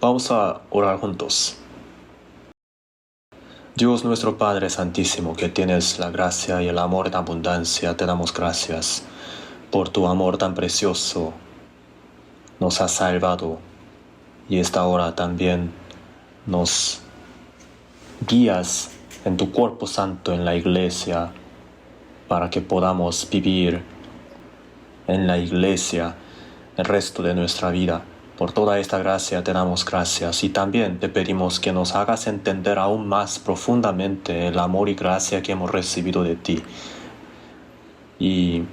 Vamos a orar juntos. Dios nuestro Padre Santísimo, que tienes la gracia y el amor en abundancia, te damos gracias por tu amor tan precioso. Nos has salvado y esta hora también nos guías en tu cuerpo santo en la iglesia para que podamos vivir en la iglesia el resto de nuestra vida. Por toda esta gracia te damos gracias y también te pedimos que nos hagas entender aún más profundamente el amor y gracia que hemos recibido de ti. Y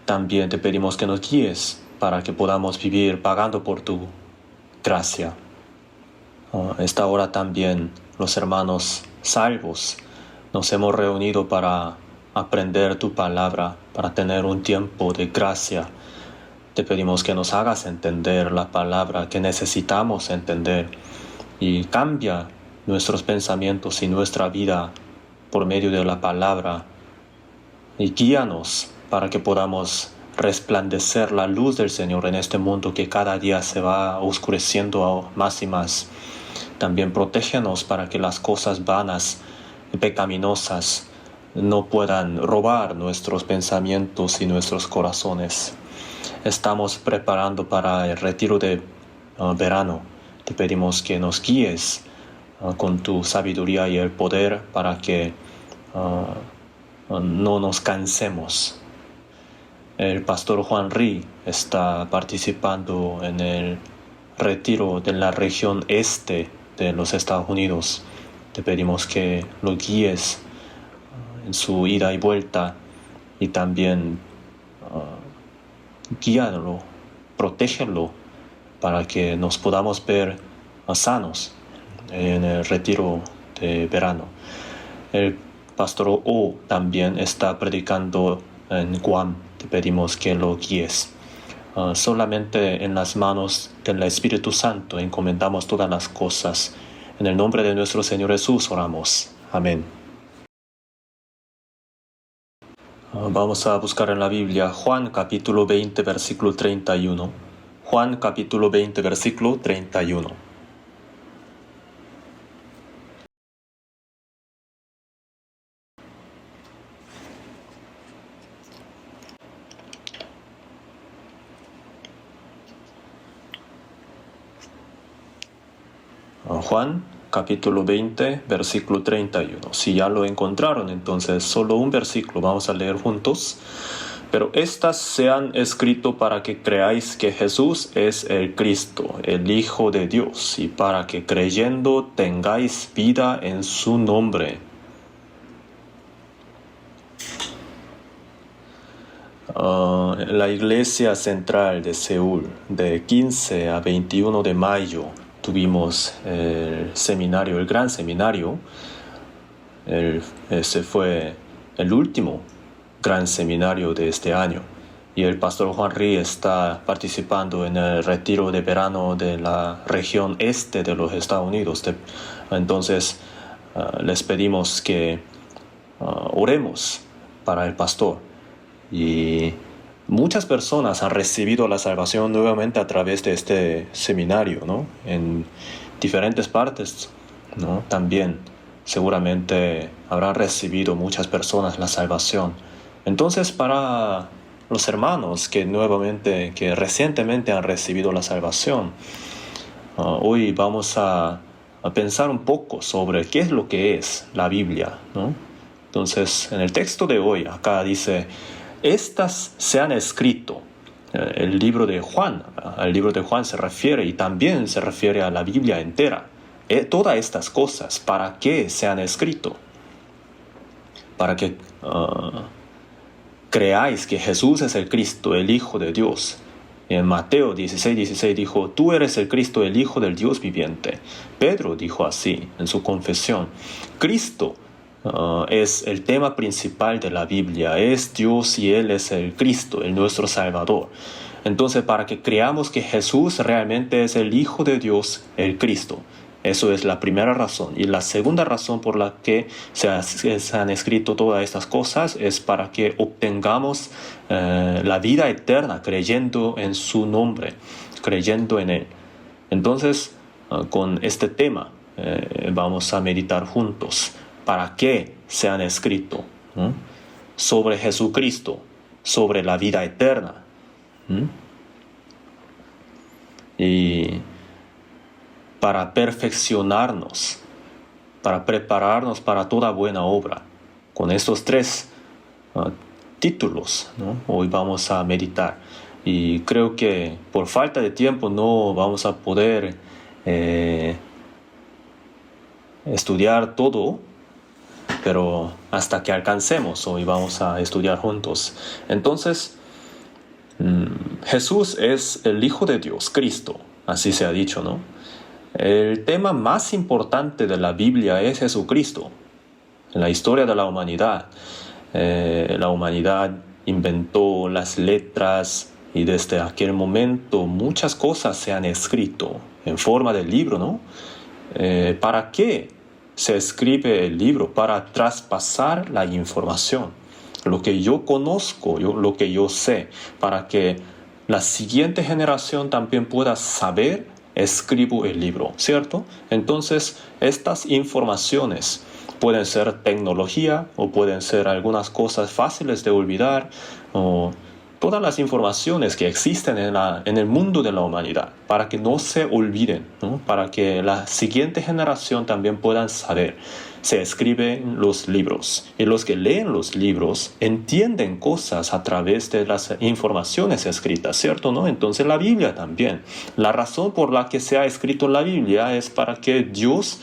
también te pedimos que nos guíes para que podamos vivir pagando por tu gracia. Esta hora también los hermanos salvos nos hemos reunido para aprender tu palabra, para tener un tiempo de gracia. Te pedimos que nos hagas entender la palabra que necesitamos entender y cambia nuestros pensamientos y nuestra vida por medio de la palabra y guíanos para que podamos resplandecer la luz del Señor en este mundo que cada día se va oscureciendo más y más. También protégenos para que las cosas vanas y pecaminosas no puedan robar nuestros pensamientos y nuestros corazones. Estamos preparando para el retiro de verano. Te pedimos que nos guíes con tu sabiduría y el poder para que no nos cansemos. El pastor Juan Ri está participando en el retiro de la región este de los Estados Unidos. Te pedimos que lo guíes en su ida y vuelta y también guíalo, protégelo para que nos podamos ver sanos en el retiro de verano. El pastor O también está predicando en Guam. Te pedimos que lo guíes. Solamente en las manos del Espíritu Santo encomendamos todas las cosas. En el nombre de nuestro Señor Jesús oramos. Amén. Vamos a buscar en la Biblia Juan capítulo 20 versículo 31. Juan capítulo 20 versículo 31. Juan capítulo 20 versículo 31. Si ya lo encontraron, entonces solo un versículo vamos a leer juntos. Pero estas se han escrito para que creáis que Jesús es el Cristo, el Hijo de Dios, y para que creyendo tengáis vida en su nombre. La iglesia central de Seúl, de 15 a 21 de mayo, tuvimos el seminario, el gran seminario. Ese fue el último gran seminario de este año. Y el pastor Juan Ri está participando en el retiro de verano de la región este de los Estados Unidos. Entonces, les pedimos que oremos para el pastor. Y muchas personas han recibido la salvación nuevamente a través de este seminario, ¿no? En diferentes partes, ¿no? También seguramente habrán recibido muchas personas la salvación. Entonces, para los hermanos que recientemente han recibido la salvación, hoy vamos a pensar un poco sobre qué es lo que es la Biblia, ¿no? Entonces, en el texto de hoy, acá dice: estas se han escrito. El libro de Juan, al libro de Juan se refiere y también se refiere a la Biblia entera. Todas estas cosas, ¿para qué se han escrito? Para que creáis que Jesús es el Cristo, el Hijo de Dios. En Mateo 16:16 dijo: tú eres el Cristo, el Hijo del Dios viviente. Pedro dijo así en su confesión. Cristo es el tema principal de la Biblia. Es Dios y Él es el Cristo, el nuestro Salvador. Entonces, para que creamos que Jesús realmente es el Hijo de Dios, el Cristo. Eso es la primera razón. Y la segunda razón por la que se han escrito todas estas cosas es para que obtengamos la vida eterna creyendo en su nombre, creyendo en Él. Entonces, con este tema vamos a meditar juntos. ¿Para qué se han escrito? ¿No? Sobre Jesucristo, sobre la vida eterna. Y para perfeccionarnos, para prepararnos para toda buena obra. Con estos tres títulos, ¿no? Hoy vamos a meditar. Y creo que por falta de tiempo no vamos a poder estudiar todo, pero hasta que alcancemos, hoy vamos a estudiar juntos. Entonces, Jesús es el Hijo de Dios, Cristo, así se ha dicho, ¿no? El tema más importante de la Biblia es Jesucristo. En la historia de la humanidad inventó las letras y desde aquel momento muchas cosas se han escrito en forma de libro, ¿no? ¿Para qué se escribe el libro? Para traspasar la información, lo que yo conozco, lo que yo sé, para que la siguiente generación también pueda saber. Escribo el libro, ¿cierto? Entonces, estas informaciones pueden ser tecnología o pueden ser algunas cosas fáciles de olvidar o todas las informaciones que existen en el mundo de la humanidad para que no se olviden, ¿no? Para que la siguiente generación también puedan saber. Se escriben los libros y los que leen los libros entienden cosas a través de las informaciones escritas, ¿cierto? ¿No? Entonces la Biblia también. La razón por la que se ha escrito la Biblia es porque Dios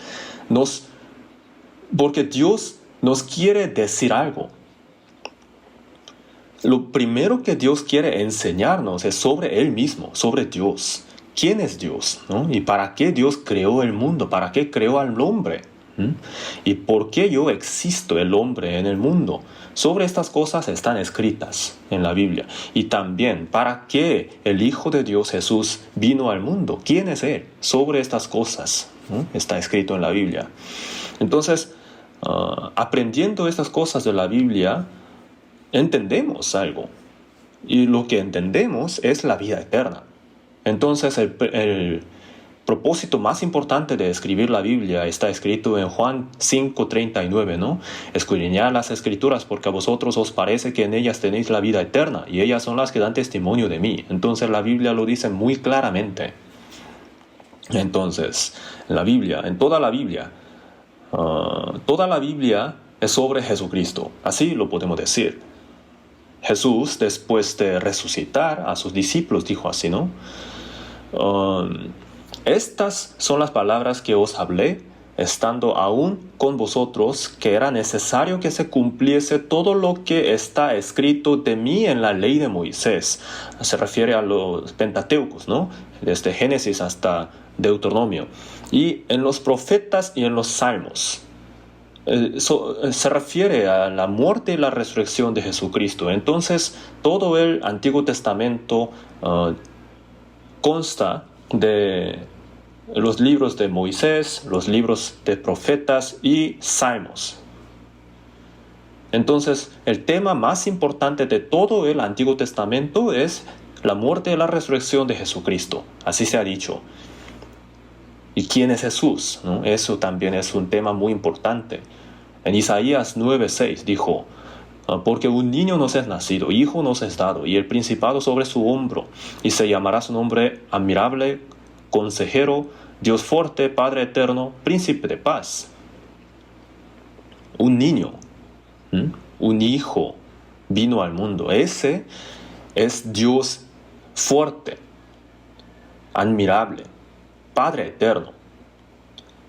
nos quiere decir algo. Lo primero que Dios quiere enseñarnos es sobre Él mismo, sobre Dios. ¿Quién es Dios? ¿No? ¿Y para qué Dios creó el mundo? ¿Para qué creó al hombre? ¿Y por qué yo existo, el hombre, en el mundo? Sobre estas cosas están escritas en la Biblia. Y también, ¿para qué el Hijo de Dios Jesús vino al mundo? ¿Quién es Él? Sobre estas cosas, ¿no? Está escrito en la Biblia. Entonces, aprendiendo estas cosas de la Biblia, entendemos algo. Y lo que entendemos es la vida eterna. Entonces, el propósito más importante de escribir la Biblia está escrito en Juan 5:39, ¿no? Escudriñad las Escrituras porque a vosotros os parece que en ellas tenéis la vida eterna y ellas son las que dan testimonio de mí. Entonces la Biblia lo dice muy claramente. Entonces, en toda la Biblia es sobre Jesucristo. Así lo podemos decir. Jesús, después de resucitar a sus discípulos, dijo así, ¿no? Estas son las palabras que os hablé, estando aún con vosotros, que era necesario que se cumpliese todo lo que está escrito de mí en la ley de Moisés. Se refiere a los Pentateucos, ¿no? Desde Génesis hasta Deuteronomio. Y en los profetas y en los salmos. Se refiere a la muerte y la resurrección de Jesucristo. Entonces, todo el Antiguo Testamento consta de los libros de Moisés, los libros de profetas y salmos. Entonces, el tema más importante de todo el Antiguo Testamento es la muerte y la resurrección de Jesucristo. Así se ha dicho. ¿Y quién es Jesús? ¿No? Eso también es un tema muy importante. En Isaías 9:6 dijo, porque un niño nos es nacido, hijo nos es dado, y el principado sobre su hombro, y se llamará su nombre admirable, consejero, Dios fuerte, Padre eterno, príncipe de paz. Un niño, un hijo vino al mundo. Ese es Dios fuerte, admirable, Padre eterno.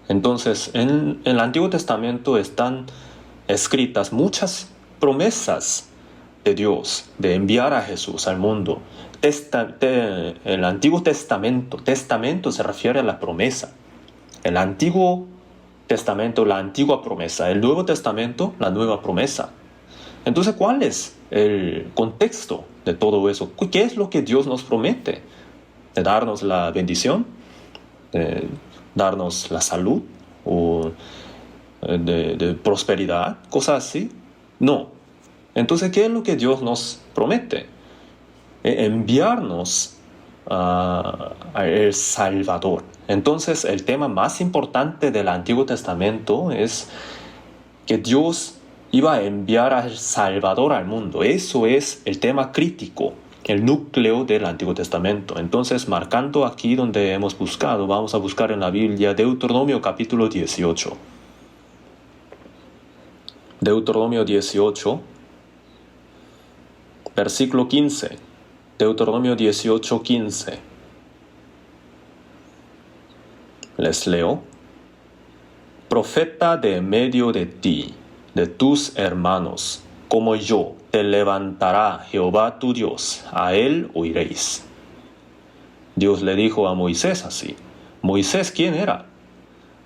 Entonces, en el Antiguo Testamento están escritas muchas promesas de Dios, de enviar a Jesús al mundo. El Antiguo Testamento se refiere a la promesa. El Antiguo Testamento, la antigua promesa. El Nuevo Testamento, la nueva promesa. Entonces, ¿cuál es el contexto de todo eso? ¿Qué es lo que Dios nos promete? ¿De darnos la bendición? ¿De darnos la salud? ¿O de prosperidad? ¿Cosas así? No. Entonces, ¿qué es lo que Dios nos promete? Enviarnos el Salvador. Entonces, el tema más importante del Antiguo Testamento es que Dios iba a enviar al Salvador al mundo. Eso es el tema crítico, el núcleo del Antiguo Testamento. Entonces, marcando aquí donde hemos buscado, vamos a buscar en la Biblia Deuteronomio capítulo 18. Deuteronomio 18, versículo 15. Deuteronomio 18, 15. Les leo. Profeta de medio de ti, de tus hermanos, como yo, te levantará Jehová tu Dios, a él oiréis. Dios le dijo a Moisés así. Moisés, ¿quién era?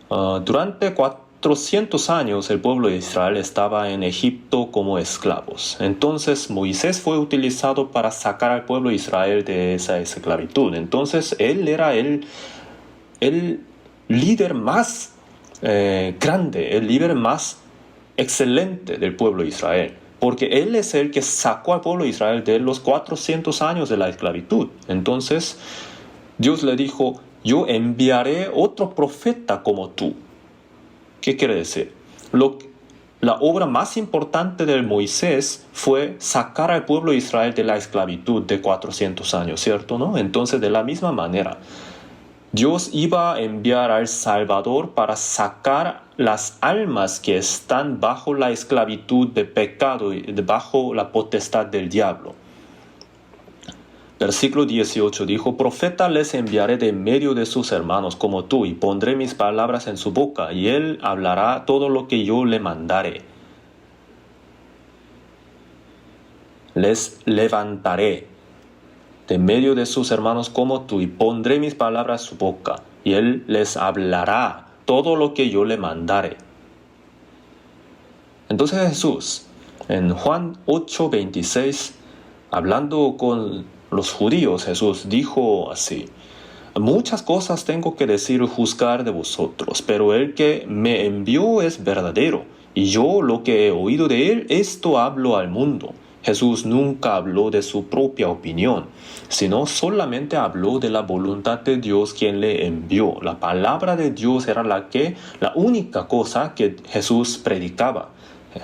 Durante 400 años el pueblo de Israel estaba en Egipto como esclavos. Entonces Moisés fue utilizado para sacar al pueblo de Israel de esa esclavitud. Entonces él era el líder más grande, el líder más excelente del pueblo de Israel, porque él es el que sacó al pueblo de Israel de los 400 años de la esclavitud. Entonces Dios le dijo, yo enviaré otro profeta como tú. ¿Qué quiere decir? La obra más importante de Moisés fue sacar al pueblo de Israel de la esclavitud de 400 años, ¿cierto? ¿No? Entonces, de la misma manera, Dios iba a enviar al Salvador para sacar las almas que están bajo la esclavitud de pecado y bajo la potestad del diablo. Versículo 18 dijo, profeta les enviaré de medio de sus hermanos como tú, y pondré mis palabras en su boca, y él hablará todo lo que yo le mandare. Les levantaré de medio de sus hermanos como tú, y pondré mis palabras en su boca, y él les hablará todo lo que yo le mandare. Entonces Jesús, en Juan 8:26, hablando con los judíos, Jesús dijo así, muchas cosas tengo que decir y juzgar de vosotros, pero el que me envió es verdadero, y yo lo que he oído de él, esto hablo al mundo. Jesús nunca habló de su propia opinión, sino solamente habló de la voluntad de Dios quien le envió. La palabra de Dios era la única cosa que Jesús predicaba.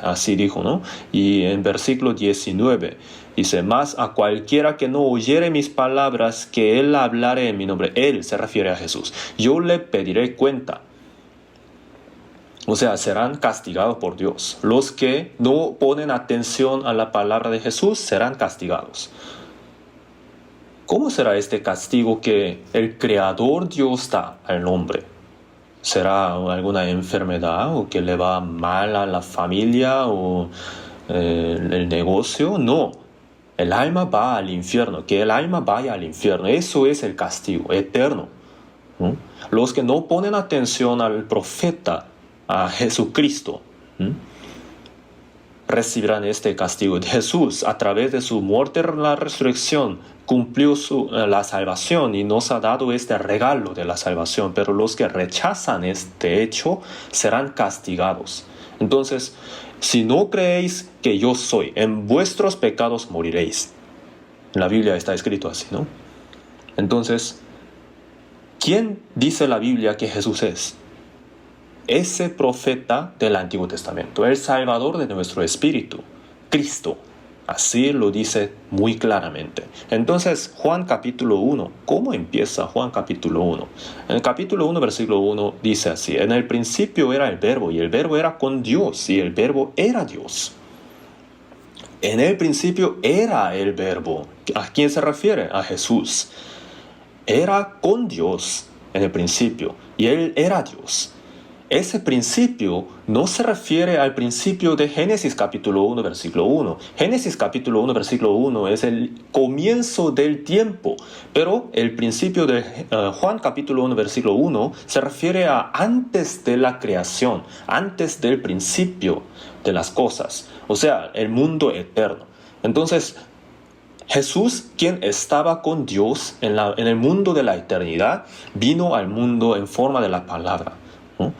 Así dijo, ¿no? Y en versículo 19 dice, mas a cualquiera que no oyere mis palabras, que él hablare en mi nombre. Él se refiere a Jesús. Yo le pediré cuenta. O sea, serán castigados por Dios. Los que no ponen atención a la palabra de Jesús serán castigados. ¿Cómo será este castigo que el Creador Dios da al hombre? ¿Será alguna enfermedad o que le va mal a la familia o el negocio? No. El alma va al infierno. Que el alma vaya al infierno. Eso es el castigo eterno. ¿No? Los que no ponen atención al profeta, a Jesucristo, recibirán este castigo. Jesús, a través de su muerte y la resurrección, cumplió la salvación y nos ha dado este regalo de la salvación, pero los que rechazan este hecho serán castigados. Entonces, si no creéis que yo soy, en vuestros pecados moriréis. En la Biblia está escrito así, ¿no? Entonces, ¿quién dice la Biblia que Jesús es? Ese profeta del Antiguo Testamento, el Salvador de nuestro espíritu, Cristo. Así lo dice muy claramente. Entonces, Juan capítulo 1, ¿cómo empieza Juan capítulo 1? En el capítulo 1, versículo 1 dice así, en el principio era el verbo, y el verbo era con Dios, y el verbo era Dios. En el principio era el verbo. ¿A quién se refiere? A Jesús. Era con Dios en el principio, y él era Dios. Ese principio no se refiere al principio de Génesis capítulo 1, versículo 1. Génesis capítulo 1, versículo 1 es el comienzo del tiempo, pero el principio de Juan capítulo 1, versículo 1 se refiere a antes de la creación, antes del principio de las cosas, o sea, el mundo eterno. Entonces, Jesús, quien estaba con Dios en el mundo de la eternidad, vino al mundo en forma de la palabra. ¿No?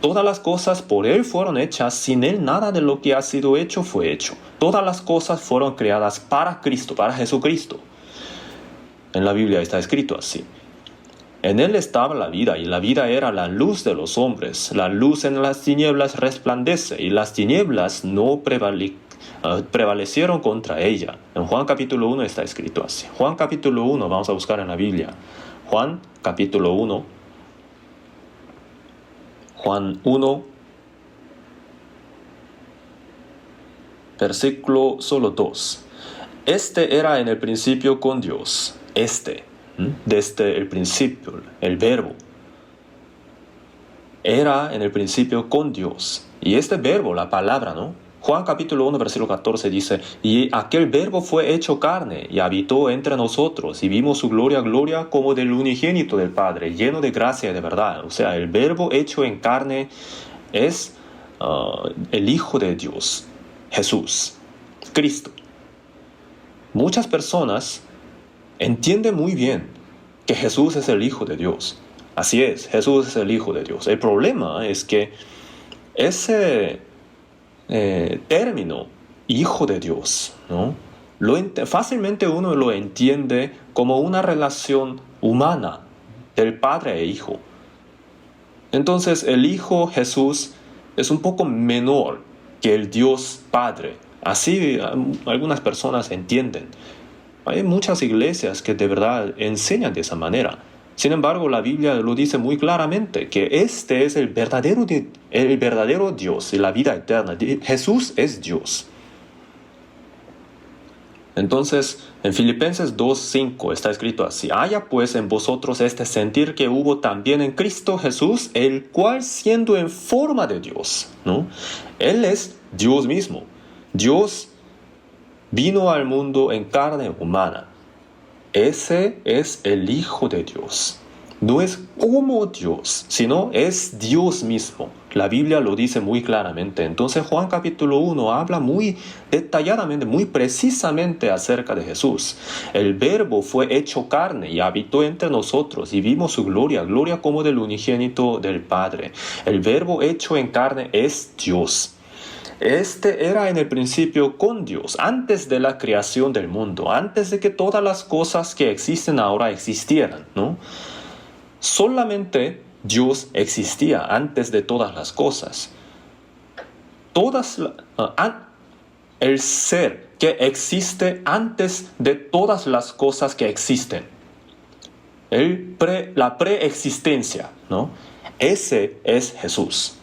Todas las cosas por Él fueron hechas, sin Él nada de lo que ha sido hecho fue hecho. Todas las cosas fueron creadas para Cristo, para Jesucristo. En la Biblia está escrito así. En él estaba la vida, y la vida era la luz de los hombres. La luz en las tinieblas resplandece, y las tinieblas no prevalecieron contra ella. En Juan capítulo 1 está escrito así. Juan capítulo 1, vamos a buscar en la Biblia. Juan capítulo 1. Juan 1, versículo solo 2. Este era en el principio con Dios. Desde el principio, el verbo. Era en el principio con Dios. Y este verbo, la palabra, ¿no? Juan capítulo 1, versículo 14 dice, y aquel verbo fue hecho carne y habitó entre nosotros y vimos su gloria, gloria como del unigénito del Padre, lleno de gracia y de verdad. O sea, el verbo hecho en carne es el Hijo de Dios, Jesús, Cristo. Muchas personas entienden muy bien que Jesús es el Hijo de Dios. Así es, Jesús es el Hijo de Dios. El problema es que ese término, Hijo de Dios, ¿no? Fácilmente uno lo entiende como una relación humana del Padre e Hijo. Entonces el Hijo Jesús es un poco menor que el Dios Padre. Así algunas personas entienden. Hay muchas iglesias que de verdad enseñan de esa manera. Sin embargo, la Biblia lo dice muy claramente, que este es el verdadero Dios y la vida eterna. Jesús es Dios. Entonces, en Filipenses 2:5 está escrito así: haya pues en vosotros este sentir que hubo también en Cristo Jesús, el cual siendo en forma de Dios, ¿no? Él es Dios mismo. Dios vino al mundo en carne humana. Ese es el Hijo de Dios. No es como Dios, sino es Dios mismo. La Biblia lo dice muy claramente. Entonces Juan capítulo 1 habla muy detalladamente, muy precisamente acerca de Jesús. El verbo fue hecho carne y habitó entre nosotros y vimos su gloria, gloria como del unigénito del Padre. El verbo hecho en carne es Dios. Este era en el principio con Dios, antes de la creación del mundo, antes de que todas las cosas que existen ahora existieran, ¿no? Solamente Dios existía antes de todas las cosas. El ser que existe antes de todas las cosas que existen. La preexistencia, ¿no? Ese es Jesús.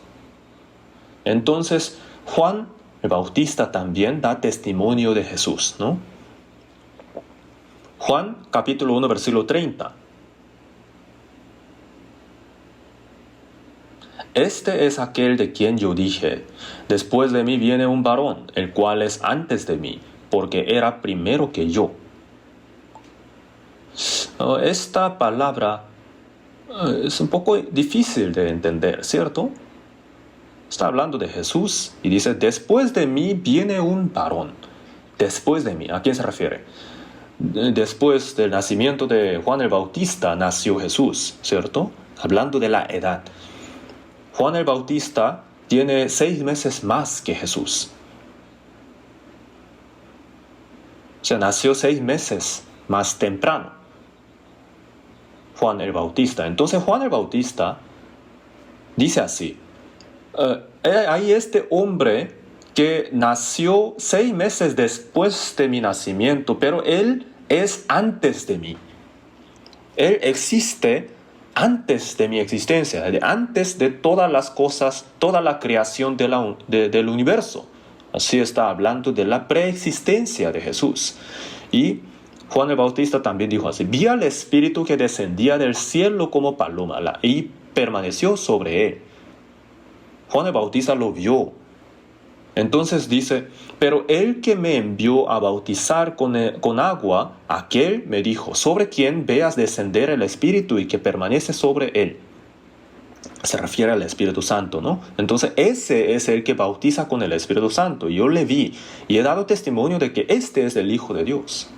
Entonces, Juan el Bautista también da testimonio de Jesús, ¿no? Juan capítulo 1 versículo 30. Este es aquel de quien yo dije, después de mí viene un varón, el cual es antes de mí, porque era primero que yo. Esta palabra es un poco difícil de entender, ¿cierto? Está hablando de Jesús y dice, después de mí viene un varón. Después de mí, ¿a quién se refiere? Después del nacimiento de Juan el Bautista nació Jesús, ¿cierto? Hablando de la edad. Juan el Bautista tiene 6 meses más que Jesús. O sea, nació 6 meses más temprano. Juan el Bautista. Entonces Juan el Bautista dice así. Hay este hombre que nació 6 meses después de mi nacimiento, pero él es antes de mí. Él existe antes de mi existencia, antes de todas las cosas, toda la creación del universo. Así está hablando de la preexistencia de Jesús. Y Juan el Bautista también dijo así: vi al Espíritu que descendía del cielo como paloma y permaneció sobre él. Juan el Bautista lo vio. Entonces dice, pero el que me envió a bautizar con agua, aquel me dijo, sobre quien veas descender el Espíritu y que permanece sobre él. Se refiere al Espíritu Santo, ¿no? Entonces ese es el que bautiza con el Espíritu Santo. Yo le vi y he dado testimonio de que este es el Hijo de Dios.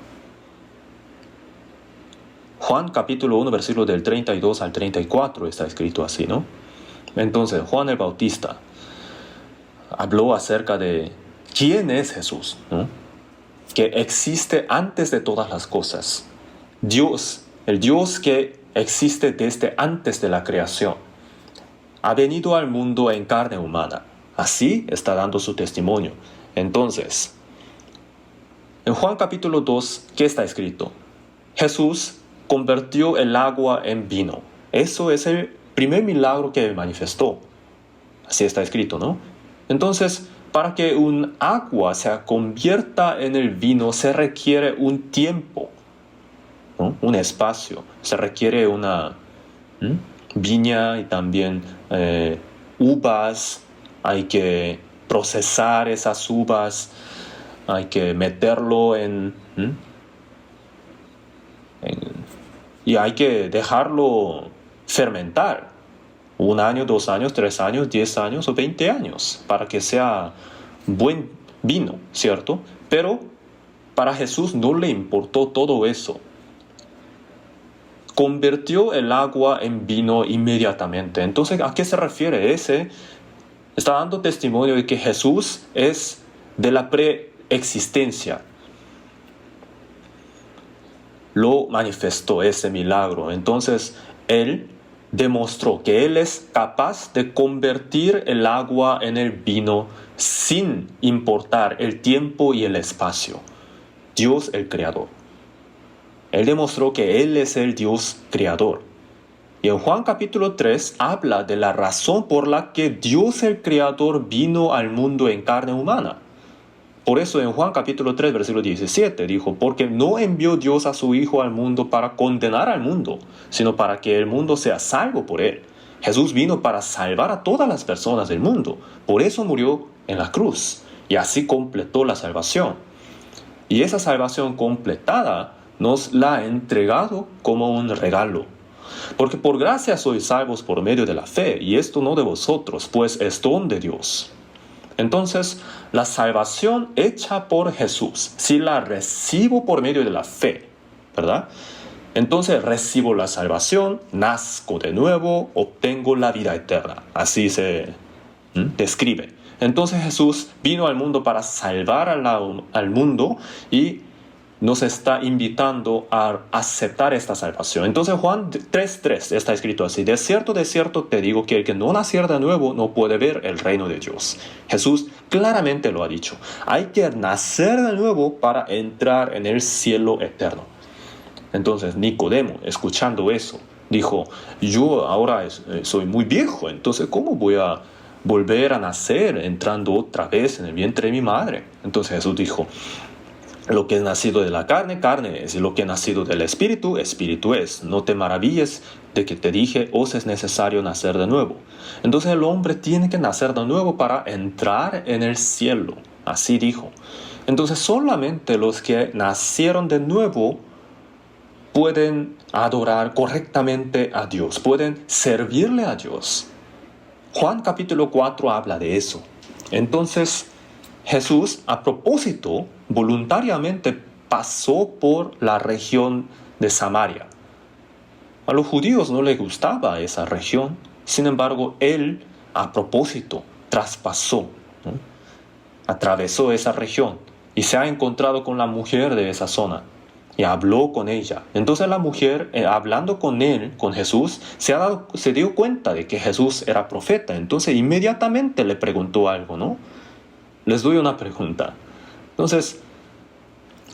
Juan capítulo 1, versículo del 32 al 34 está escrito así, ¿no? Entonces Juan el Bautista habló acerca de quién es Jesús, ¿no? Que existe antes de todas las cosas. Dios, el Dios que existe desde antes de la creación, ha venido al mundo en carne humana. Así está dando su testimonio. Entonces, en Juan capítulo 2, ¿qué está escrito? Jesús convirtió el agua en vino. Eso es el primer milagro que manifestó. Así está escrito, ¿no? Entonces, para que un agua se convierta en el vino, se requiere un tiempo, ¿no? Un espacio. Se requiere una viña y también uvas. Hay que procesar esas uvas. Hay que meterlo y hay que dejarlo fermentar. 1 año, 2 años, 3 años, 10 años o 20 años para que sea buen vino, ¿cierto? Pero para Jesús no le importó todo eso. Convirtió el agua en vino inmediatamente. Entonces, ¿a qué se refiere? Ese está dando testimonio de que Jesús es de la preexistencia. Lo manifestó ese milagro. Entonces, Él demostró que Él es capaz de convertir el agua en el vino sin importar el tiempo y el espacio. Dios el Creador. Él demostró que Él es el Dios Creador. Y en Juan capítulo 3 habla de la razón por la que Dios el Creador vino al mundo en carne humana. Por eso en Juan capítulo 3, versículo 17 dijo, porque no envió Dios a su Hijo al mundo para condenar al mundo, sino para que el mundo sea salvo por él. Jesús vino para salvar a todas las personas del mundo. Por eso murió en la cruz. Y así completó la salvación. Y esa salvación completada nos la ha entregado como un regalo. Porque por gracia sois salvos por medio de la fe, y esto no de vosotros, pues es don de Dios. Entonces, la salvación hecha por Jesús, si la recibo por medio de la fe, ¿verdad? Entonces recibo la salvación, nazco de nuevo, obtengo la vida eterna. Así se describe. Entonces Jesús vino al mundo para salvar al mundo y nos está invitando a aceptar esta salvación. Entonces Juan 3:3 está escrito así: de cierto te digo que el que no naciera de nuevo no puede ver el reino de Dios. Jesús claramente lo ha dicho. Hay que nacer de nuevo para entrar en el cielo eterno. Entonces Nicodemo, escuchando eso, dijo: yo ahora soy muy viejo, entonces ¿cómo voy a volver a nacer entrando otra vez en el vientre de mi madre? Entonces Jesús dijo: lo que es nacido de la carne, carne es, y lo que es nacido del espíritu, espíritu es. No te maravilles de que te dije, os es necesario nacer de nuevo. Entonces el hombre tiene que nacer de nuevo para entrar en el cielo. Así dijo. Entonces solamente los que nacieron de nuevo pueden adorar correctamente a Dios, pueden servirle a Dios. Juan capítulo 4 habla de eso. Entonces Jesús, a propósito, voluntariamente pasó por la región de Samaria. A los judíos no les gustaba esa región, sin embargo, Él, a propósito, traspasó, ¿no? Atravesó esa región y se ha encontrado con la mujer de esa zona y habló con ella. Entonces la mujer, hablando con él, con Jesús, se dio cuenta de que Jesús era profeta. Entonces inmediatamente le preguntó algo, ¿no? Les doy una pregunta. Entonces,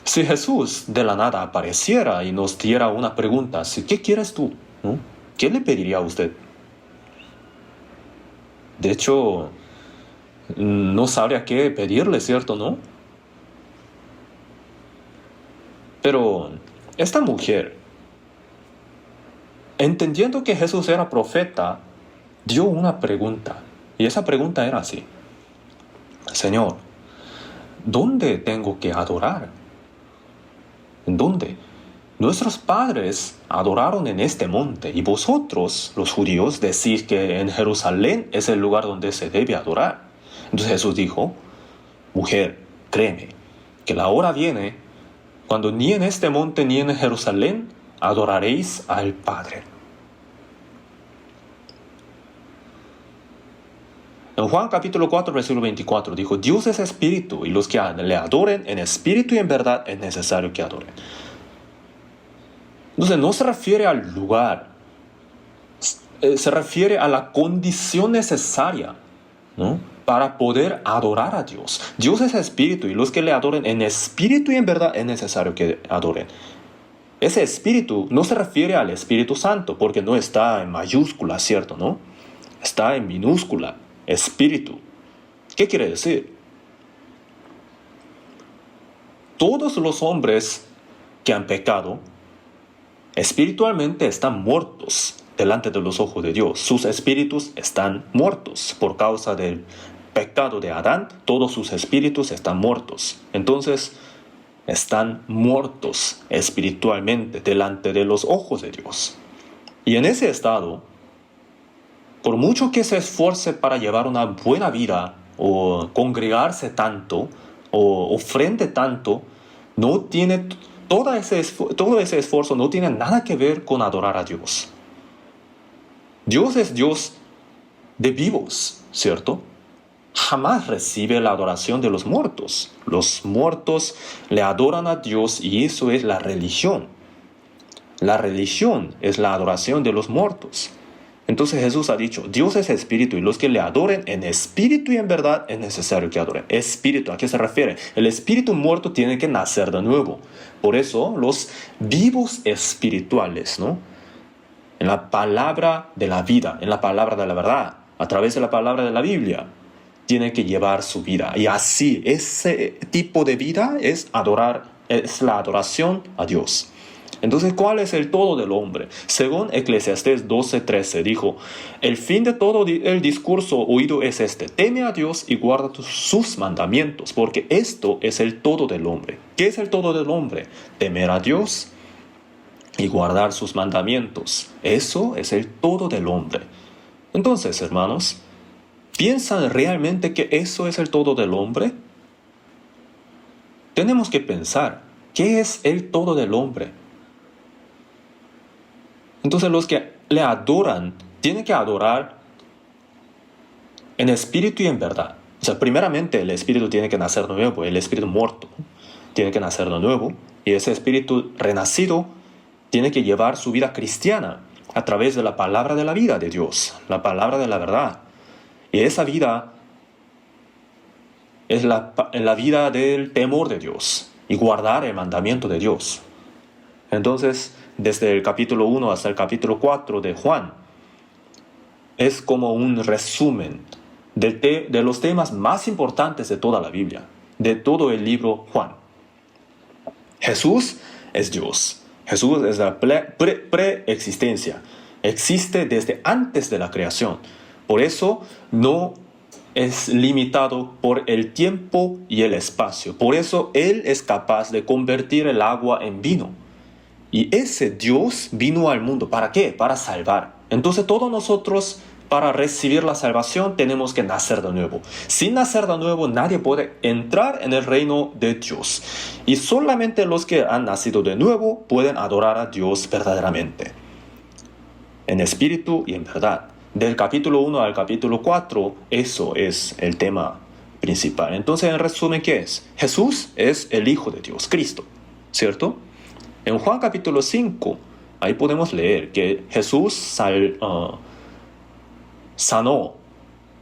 si Jesús de la nada apareciera y nos diera una pregunta, ¿qué quieres tú? ¿No? ¿Qué le pediría a usted? De hecho, no sabría qué pedirle, ¿cierto? ¿No? Pero esta mujer, entendiendo que Jesús era profeta, dio una pregunta. Y esa pregunta era así: Señor, ¿dónde tengo que adorar? ¿En dónde? Nuestros padres adoraron en este monte y vosotros, los judíos, decís que en Jerusalén es el lugar donde se debe adorar. Entonces Jesús dijo: mujer, créeme, que la hora viene cuando ni en este monte ni en Jerusalén adoraréis al Padre. En Juan capítulo 4, versículo 24, dijo: Dios es espíritu, y los que le adoren en espíritu y en verdad es necesario que adoren. Entonces no se refiere al lugar, se refiere a la condición necesaria, ¿no?, para poder adorar a Dios. Dios es espíritu y los que le adoren en espíritu y en verdad es necesario que adoren. Ese espíritu no se refiere al Espíritu Santo porque no está en mayúscula, ¿cierto? ¿No? Está en minúscula, espíritu. ¿Qué quiere decir? Todos los hombres que han pecado espiritualmente están muertos delante de los ojos de Dios. Sus espíritus están muertos por causa del pecado de Adán. Todos sus espíritus están muertos. Entonces, están muertos espiritualmente delante de los ojos de Dios. Y en ese estado, por mucho que se esfuerce para llevar una buena vida o congregarse tanto o ofrende tanto, no tiene todo ese esfuerzo no tiene nada que ver con adorar a Dios. Dios es Dios de vivos, ¿cierto? Jamás recibe la adoración de los muertos. Los muertos le adoran a Dios y eso es la religión. La religión es la adoración de los muertos. Entonces Jesús ha dicho, Dios es espíritu y los que le adoren en espíritu y en verdad es necesario que adoren. Espíritu, ¿a qué se refiere? El espíritu muerto tiene que nacer de nuevo. Por eso los vivos espirituales, ¿no?, en la palabra de la vida, en la palabra de la verdad, a través de la palabra de la Biblia, tienen que llevar su vida. Y así, ese tipo de vida es la adoración a Dios. Entonces, ¿cuál es el todo del hombre? Según Eclesiastés 12:13 dijo, el fin de todo el discurso oído es este: teme a Dios y guarda sus mandamientos, porque esto es el todo del hombre. ¿Qué es el todo del hombre? Temer a Dios y guardar sus mandamientos. Eso es el todo del hombre. Entonces, hermanos, ¿piensan realmente que eso es el todo del hombre? Tenemos que pensar, ¿qué es el todo del hombre? Entonces los que le adoran tienen que adorar en espíritu y en verdad. O sea, primeramente el espíritu tiene que nacer de nuevo, el espíritu muerto tiene que nacer de nuevo, y ese espíritu renacido tiene que llevar su vida cristiana a través de la palabra de la vida de Dios, la palabra de la verdad. Y esa vida es la vida del temor de Dios y guardar el mandamiento de Dios. Entonces, desde el capítulo 1 hasta el capítulo 4 de Juan, es como un resumen de los temas más importantes de toda la Biblia, de todo el libro Juan. Jesús es Dios. Jesús es la preexistencia. Existe desde antes de la creación. Por eso no es limitado por el tiempo y el espacio. Por eso Él es capaz de convertir el agua en vino. Y ese Dios vino al mundo. ¿Para qué? Para salvar. Entonces todos nosotros, para recibir la salvación, tenemos que nacer de nuevo. Sin nacer de nuevo, nadie puede entrar en el reino de Dios. Y solamente los que han nacido de nuevo pueden adorar a Dios verdaderamente, en espíritu y en verdad. Del capítulo 1 al capítulo 4, eso es el tema principal. Entonces, en resumen, ¿qué es? Jesús es el Hijo de Dios, Cristo, ¿cierto? En Juan capítulo 5, ahí podemos leer que Jesús sanó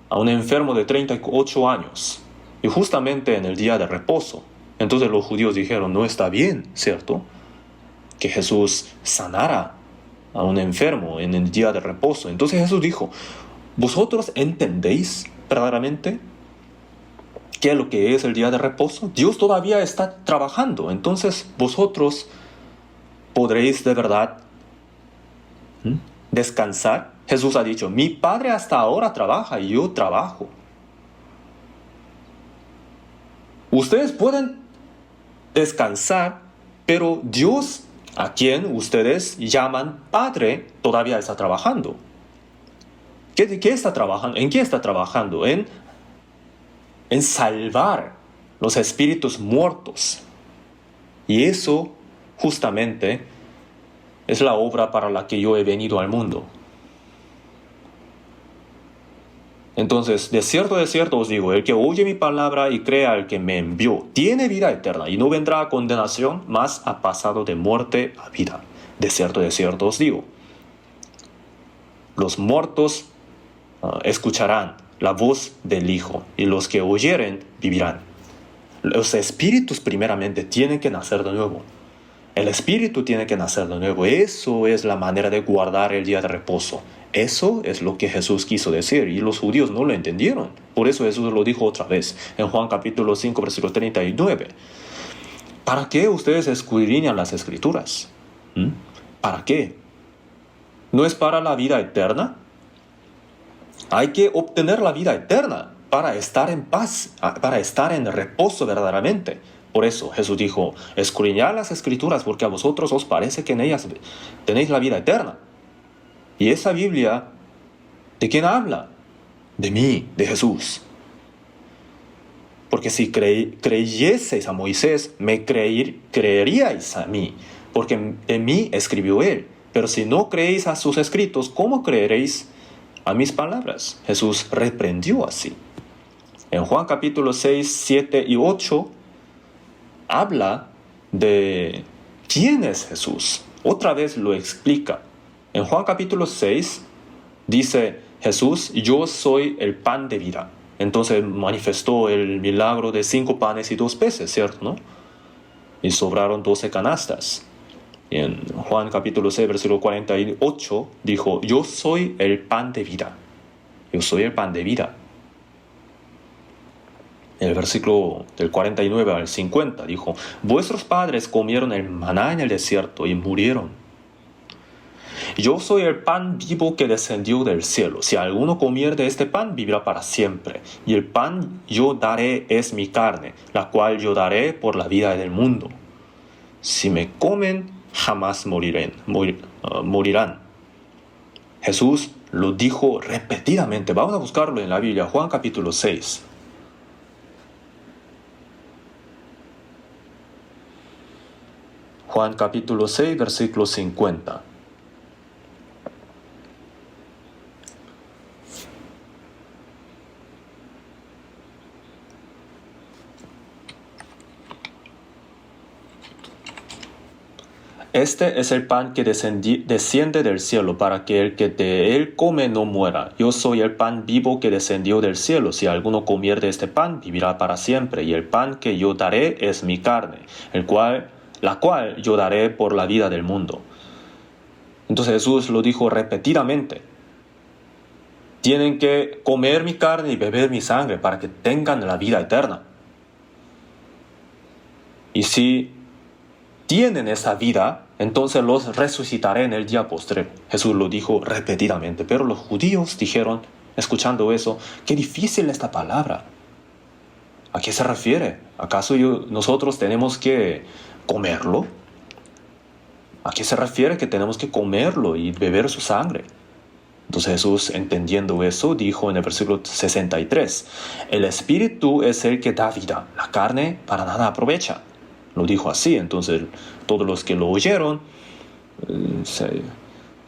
a un enfermo de 38 años, y justamente en el día de reposo. Entonces los judíos dijeron, no está bien, ¿cierto?, que Jesús sanara a un enfermo en el día de reposo. Entonces Jesús dijo, ¿vosotros entendéis verdaderamente qué es lo que es el día de reposo? Dios todavía está trabajando, entonces vosotros podréis de verdad descansar. Jesús ha dicho, mi Padre hasta ahora trabaja y yo trabajo. Ustedes pueden descansar, pero Dios, a quien ustedes llaman Padre, todavía está trabajando. ¿Qué está trabajando? ¿En qué está trabajando? En salvar los espíritus muertos. Y eso justamente es la obra para la que yo he venido al mundo. Entonces, de cierto os digo, el que oye mi palabra y crea al que me envió, tiene vida eterna y no vendrá a condenación, mas ha pasado de muerte a vida. de cierto os digo, los muertos escucharán la voz del Hijo, y los que oyeren vivirán. Los espíritus primeramente tienen que nacer de nuevo. El espíritu tiene que nacer de nuevo. Eso es la manera de guardar el día de reposo. Eso es lo que Jesús quiso decir, y los judíos no lo entendieron. Por eso Jesús lo dijo otra vez en Juan capítulo 5, versículo 39. ¿Para qué ustedes escudriñan las Escrituras? ¿Para qué? ¿No es para la vida eterna? Hay que obtener la vida eterna para estar en paz, para estar en reposo verdaderamente. Por eso Jesús dijo, escudriñad las Escrituras porque a vosotros os parece que en ellas tenéis la vida eterna. Y esa Biblia, ¿de quién habla? De mí, de Jesús. Porque si creyeseis a Moisés, me creeríais a mí, porque en mí escribió él. Pero si no creéis a sus escritos, ¿cómo creeréis a mis palabras? Jesús reprendió así. En Juan capítulo 6, 7 y 8, habla de quién es Jesús. Otra vez lo explica. En Juan capítulo 6 dice Jesús, yo soy el pan de vida. Entonces manifestó el milagro de 5 panes y 2 peces, ¿cierto? ¿No? Y sobraron 12 canastas. Y en Juan capítulo 6, versículo 48, dijo, yo soy el pan de vida. Yo soy el pan de vida. En el versículo del 49 al 50 dijo, vuestros padres comieron el maná en el desierto y murieron. Yo soy el pan vivo que descendió del cielo. Si alguno comiere de este pan, vivirá para siempre. Y el pan yo daré es mi carne, la cual yo daré por la vida del mundo. Si me comen, jamás morirán. Jesús lo dijo repetidamente. Vamos a buscarlo en la Biblia, Juan capítulo 6. Juan capítulo 6, versículo 50. Este es el pan que desciende del cielo, para que el que de él come no muera. Yo soy el pan vivo que descendió del cielo. Si alguno comiere de este pan, vivirá para siempre. Y el pan que yo daré es mi carne, la cual yo daré por la vida del mundo. Entonces Jesús lo dijo repetidamente. Tienen que comer mi carne y beber mi sangre para que tengan la vida eterna. Y si tienen esa vida, entonces los resucitaré en el día postrero. Jesús lo dijo repetidamente, pero los judíos dijeron, escuchando eso, qué difícil esta palabra. ¿A qué se refiere? ¿Acaso nosotros tenemos que comerlo? ¿A qué se refiere que tenemos que comerlo y beber su sangre? Entonces Jesús, entendiendo eso, dijo en el versículo 63, el espíritu es el que da vida, la carne para nada aprovecha. Lo dijo así. Entonces todos los que lo oyeron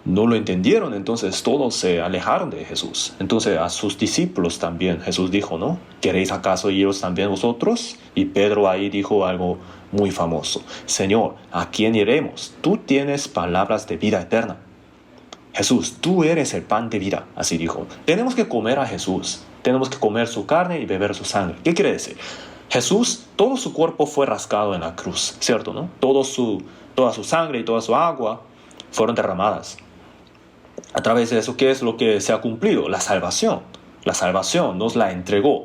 no lo entendieron, entonces todos se alejaron de Jesús. Entonces a sus discípulos también Jesús dijo, ¿no? ¿Queréis acaso iros también vosotros? Y Pedro ahí dijo algo muy famoso, Señor, ¿a quién iremos? Tú tienes palabras de vida eterna. Jesús, tú eres el pan de vida, así dijo. Tenemos que comer a Jesús, tenemos que comer su carne y beber su sangre. ¿Qué quiere decir? Jesús, todo su cuerpo fue rasgado en la cruz, ¿cierto? ¿No? Toda su sangre y toda su agua fueron derramadas. A través de eso, ¿qué es lo que se ha cumplido? La salvación. La salvación nos la entregó.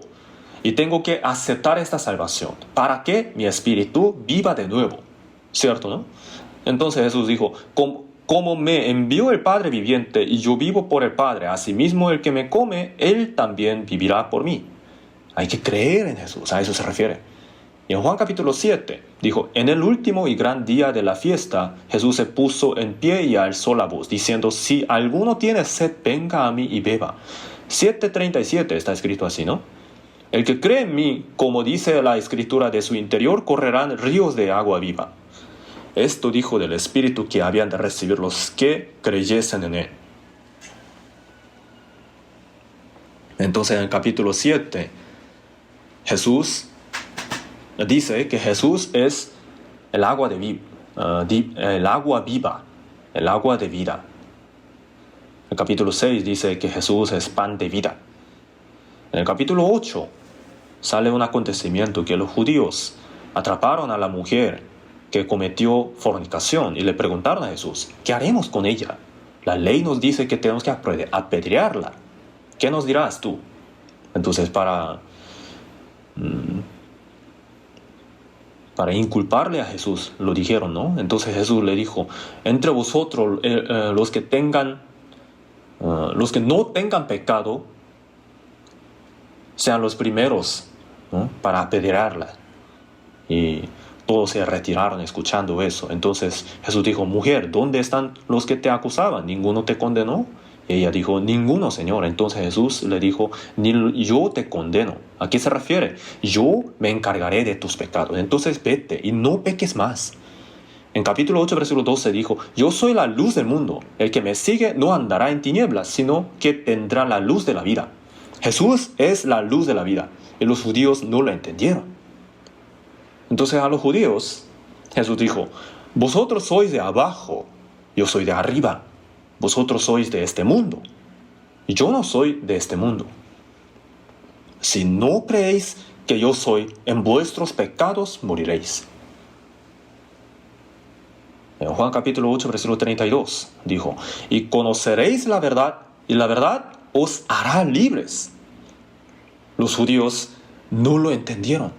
Y tengo que aceptar esta salvación para que mi espíritu viva de nuevo, ¿cierto? ¿No? Entonces Jesús dijo, como me envió el Padre viviente y yo vivo por el Padre, asimismo el que me come, él también vivirá por mí. Hay que creer en Jesús, a eso se refiere. Y en Juan capítulo 7 dijo, en el último y gran día de la fiesta, Jesús se puso en pie y alzó la voz, diciendo, si alguno tiene sed, venga a mí y beba. 7:37 está escrito así, ¿no? El que cree en mí, como dice la Escritura, de su interior correrán ríos de agua viva. Esto dijo del Espíritu que habían de recibir los que creyesen en él. Entonces en el capítulo 7, Jesús dice que Jesús es el agua viva. el agua de vida. El capítulo 6 dice que Jesús es pan de vida. En el capítulo 8 sale un acontecimiento que los judíos atraparon a la mujer que cometió fornicación y le preguntaron a Jesús, ¿qué haremos con ella? La ley nos dice que tenemos que apedrearla. ¿Qué nos dirás tú? Entonces para inculparle a Jesús lo dijeron, ¿no? Entonces Jesús le dijo, entre vosotros los que no tengan pecado, sean los primeros, ¿no?, para apedrearla. Y todos se retiraron escuchando eso. Entonces Jesús dijo, mujer, ¿dónde están los que te acusaban? ¿Ninguno te condenó? Y ella dijo, ninguno, Señor. Entonces Jesús le dijo, ni yo te condeno. ¿A qué se refiere? Yo me encargaré de tus pecados. Entonces vete y no peques más. En capítulo 8, versículo 12 dijo, yo soy la luz del mundo. El que me sigue no andará en tinieblas, sino que tendrá la luz de la vida. Jesús es la luz de la vida. Y los judíos no lo entendieron. Entonces a los judíos Jesús dijo, vosotros sois de abajo, yo soy de arriba. Vosotros sois de este mundo, y yo no soy de este mundo. Si no creéis que yo soy, en vuestros pecados moriréis. En Juan capítulo 8, versículo 32, dijo, y conoceréis la verdad, y la verdad os hará libres. Los judíos no lo entendieron.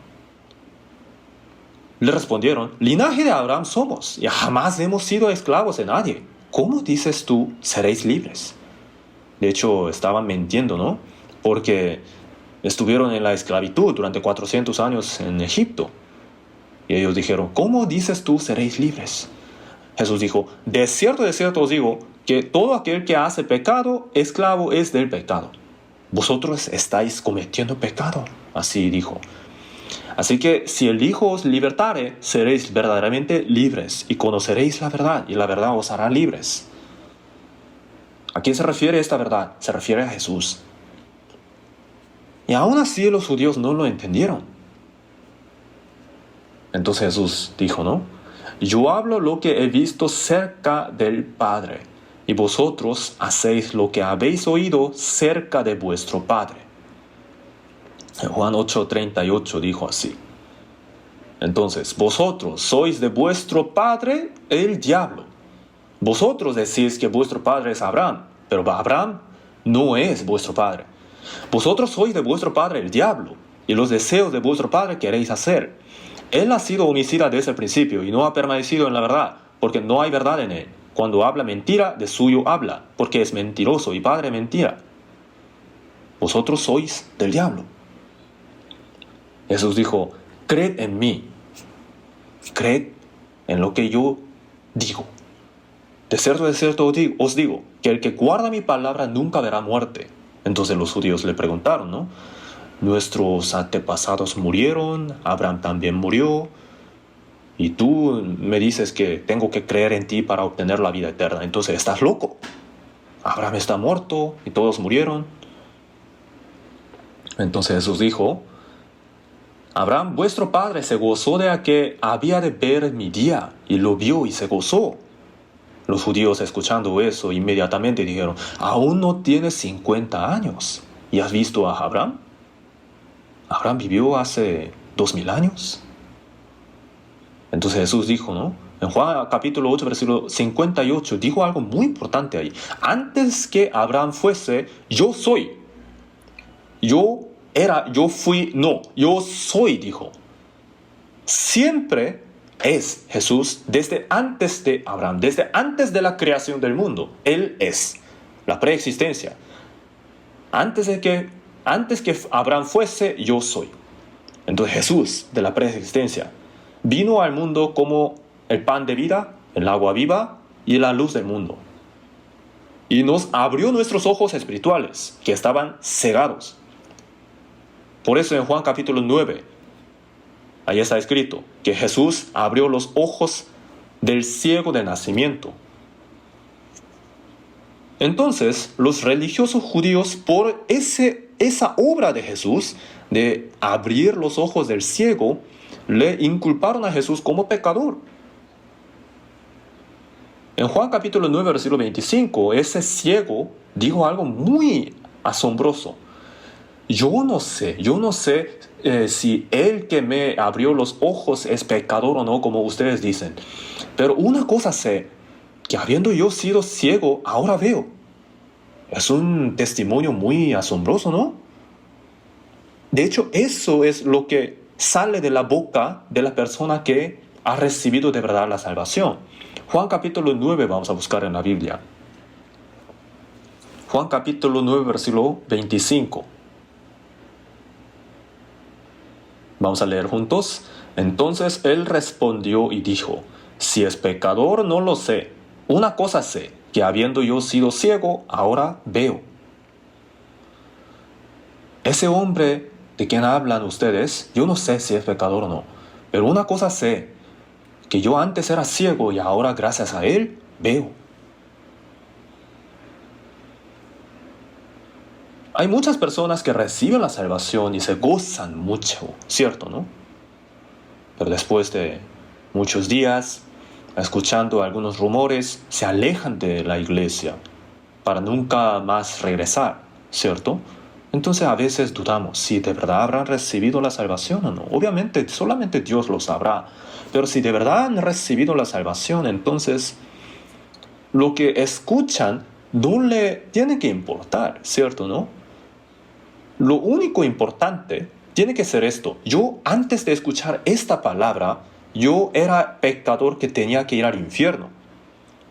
Le respondieron, linaje de Abraham somos, y jamás hemos sido esclavos de nadie. ¿Cómo dices tú, seréis libres? De hecho, estaban mintiendo, ¿no? Porque estuvieron en la esclavitud durante 400 años en Egipto. Y ellos dijeron, ¿cómo dices tú, seréis libres? Jesús dijo, de cierto os digo, que todo aquel que hace pecado, esclavo es del pecado. Vosotros estáis cometiendo pecado. Así dijo. Así que si el Hijo os libertare, seréis verdaderamente libres y conoceréis la verdad, y la verdad os hará libres. ¿A quién se refiere esta verdad? Se refiere a Jesús. Y aún así los judíos no lo entendieron. Entonces Jesús dijo, ¿no? Yo hablo lo que he visto cerca del Padre, y vosotros hacéis lo que habéis oído cerca de vuestro Padre. En Juan 8:38 dijo así. Entonces, vosotros sois de vuestro padre el diablo. Vosotros decís que vuestro padre es Abraham, pero Abraham no es vuestro padre. Vosotros sois de vuestro padre el diablo, y los deseos de vuestro padre queréis hacer. Él ha sido homicida desde el principio y no ha permanecido en la verdad, porque no hay verdad en él. Cuando habla mentira, de suyo habla, porque es mentiroso y padre de mentira. Vosotros sois del diablo. Jesús dijo, creed en mí, creed en lo que yo digo. De cierto os digo, que el que guarda mi palabra nunca verá muerte. Entonces los judíos le preguntaron, ¿no? Nuestros antepasados murieron, Abraham también murió, y tú me dices que tengo que creer en ti para obtener la vida eterna. Entonces estás loco. Abraham está muerto y todos murieron. Entonces Jesús dijo, Abraham, vuestro padre, se gozó de que había de ver mi día, y lo vio y se gozó. Los judíos, escuchando eso, inmediatamente dijeron, aún no tienes 50 años, ¿y has visto a Abraham? Abraham vivió hace 2000 años. Entonces Jesús dijo, ¿no? En Juan capítulo 8, versículo 58, dijo algo muy importante ahí. Antes que Abraham fuese, yo soy. Yo soy, dijo. Siempre es Jesús desde antes de Abraham, desde antes de la creación del mundo. Él es la preexistencia. Antes que Abraham fuese, yo soy. Entonces Jesús, de la preexistencia, vino al mundo como el pan de vida, el agua viva y la luz del mundo. Y nos abrió nuestros ojos espirituales, que estaban cegados. Por eso en Juan capítulo 9, ahí está escrito que Jesús abrió los ojos del ciego de nacimiento. Entonces, los religiosos judíos, por esa obra de Jesús, de abrir los ojos del ciego, le inculparon a Jesús como pecador. En Juan capítulo 9, versículo 25, ese ciego dijo algo muy asombroso. Yo no sé si el que me abrió los ojos es pecador o no, como ustedes dicen. Pero una cosa sé, que habiendo yo sido ciego, ahora veo. Es un testimonio muy asombroso, ¿no? De hecho, eso es lo que sale de la boca de la persona que ha recibido de verdad la salvación. Juan capítulo 9 vamos a buscar en la Biblia. Juan capítulo 9, versículo 25. Vamos a leer juntos. Entonces él respondió y dijo, si es pecador no lo sé. Una cosa sé, que habiendo yo sido ciego, ahora veo. Ese hombre de quien hablan ustedes, yo no sé si es pecador o no. Pero una cosa sé, que yo antes era ciego y ahora gracias a él veo. Hay muchas personas que reciben la salvación y se gozan mucho, ¿cierto, no? Pero después de muchos días, escuchando algunos rumores, se alejan de la iglesia para nunca más regresar, ¿cierto? Entonces a veces dudamos si de verdad habrán recibido la salvación o no. Obviamente solamente Dios lo sabrá, pero si de verdad han recibido la salvación, entonces lo que escuchan no le tiene que importar, ¿cierto, no? Lo único importante tiene que ser esto. Yo antes de escuchar esta palabra, yo era pecador que tenía que ir al infierno.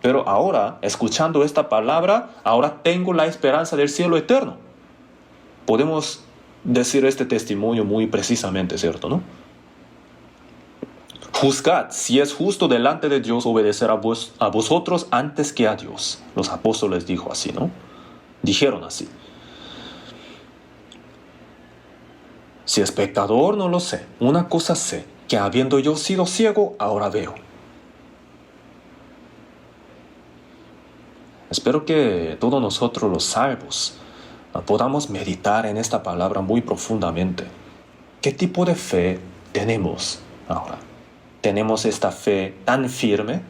Pero ahora, escuchando esta palabra, ahora tengo la esperanza del cielo eterno. Podemos decir este testimonio muy precisamente, ¿cierto, no? Juzgad si es justo delante de Dios obedecer a vosotros antes que a Dios. Los apóstoles dijo así, ¿no? Dijeron así. Si es pecador, no lo sé. Una cosa sé, que habiendo yo sido ciego, ahora veo. Espero que todos nosotros los salvos podamos meditar en esta palabra muy profundamente. ¿Qué tipo de fe tenemos ahora? ¿Tenemos esta fe tan firme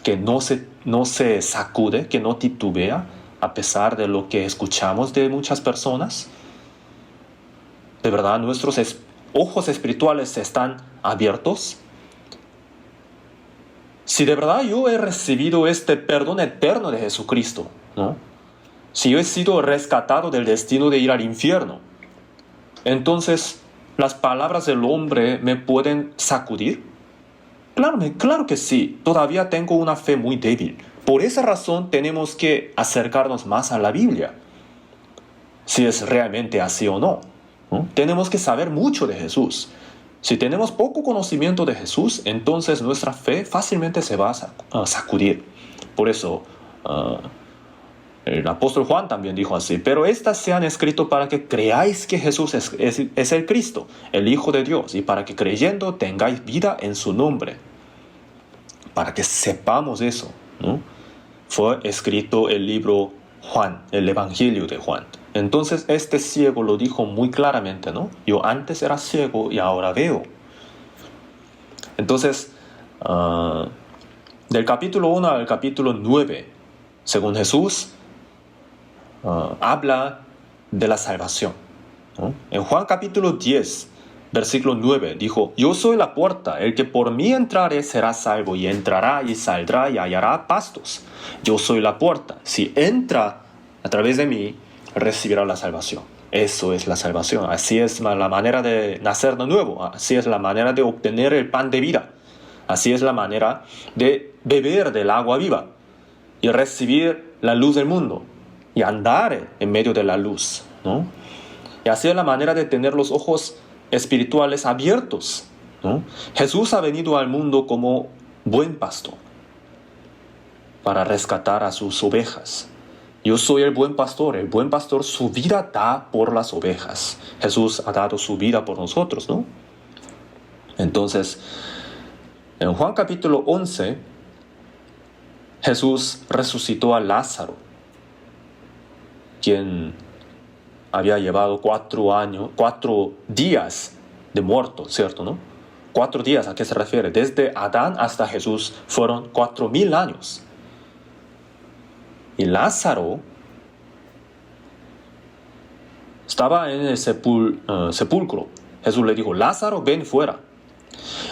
que no se sacude, que no titubea a pesar de lo que escuchamos de muchas personas? ¿De verdad nuestros ojos espirituales están abiertos? Si de verdad yo he recibido este perdón eterno de Jesucristo, ¿no? Si yo he sido rescatado del destino de ir al infierno, entonces las palabras del hombre me pueden sacudir. Claro que sí, todavía tengo una fe muy débil. Por esa razón tenemos que acercarnos más a la Biblia, si es realmente así o no. Tenemos que saber mucho de Jesús. Si tenemos poco conocimiento de Jesús, entonces nuestra fe fácilmente se va a sacudir. Por eso, el apóstol Juan también dijo así, pero estas se han escrito para que creáis que Jesús es el Cristo, el Hijo de Dios, y para que creyendo tengáis vida en su nombre. Para que sepamos eso, ¿no? Fue escrito el libro Juan, el Evangelio de Juan. Entonces este ciego lo dijo muy claramente, ¿no? Yo antes era ciego y ahora veo. Entonces, del capítulo 1 al capítulo 9, según Jesús, habla de la salvación, ¿no? En Juan capítulo 10, versículo 9, dijo, yo soy la puerta, el que por mí entrare será salvo, y entrará y saldrá y hallará pastos. Yo soy la puerta, si entra a través de mí, recibirá la salvación. Eso es la salvación. Así es la manera de nacer de nuevo. Así es la manera de obtener el pan de vida. Así es la manera de beber del agua viva y recibir la luz del mundo y andar en medio de la luz, ¿no? Y así es la manera de tener los ojos espirituales abiertos, ¿no? Jesús ha venido al mundo como buen pastor para rescatar a sus ovejas. Yo soy el buen pastor su vida da por las ovejas. Jesús ha dado su vida por nosotros, ¿no? Entonces, en Juan capítulo 11, Jesús resucitó a Lázaro, quien había llevado 4 días de muerto, ¿cierto, no? 4 días, ¿a qué se refiere? Desde Adán hasta Jesús fueron 4,000 años. y Lázaro estaba en el sepulcro. Jesús le dijo, Lázaro, ven fuera.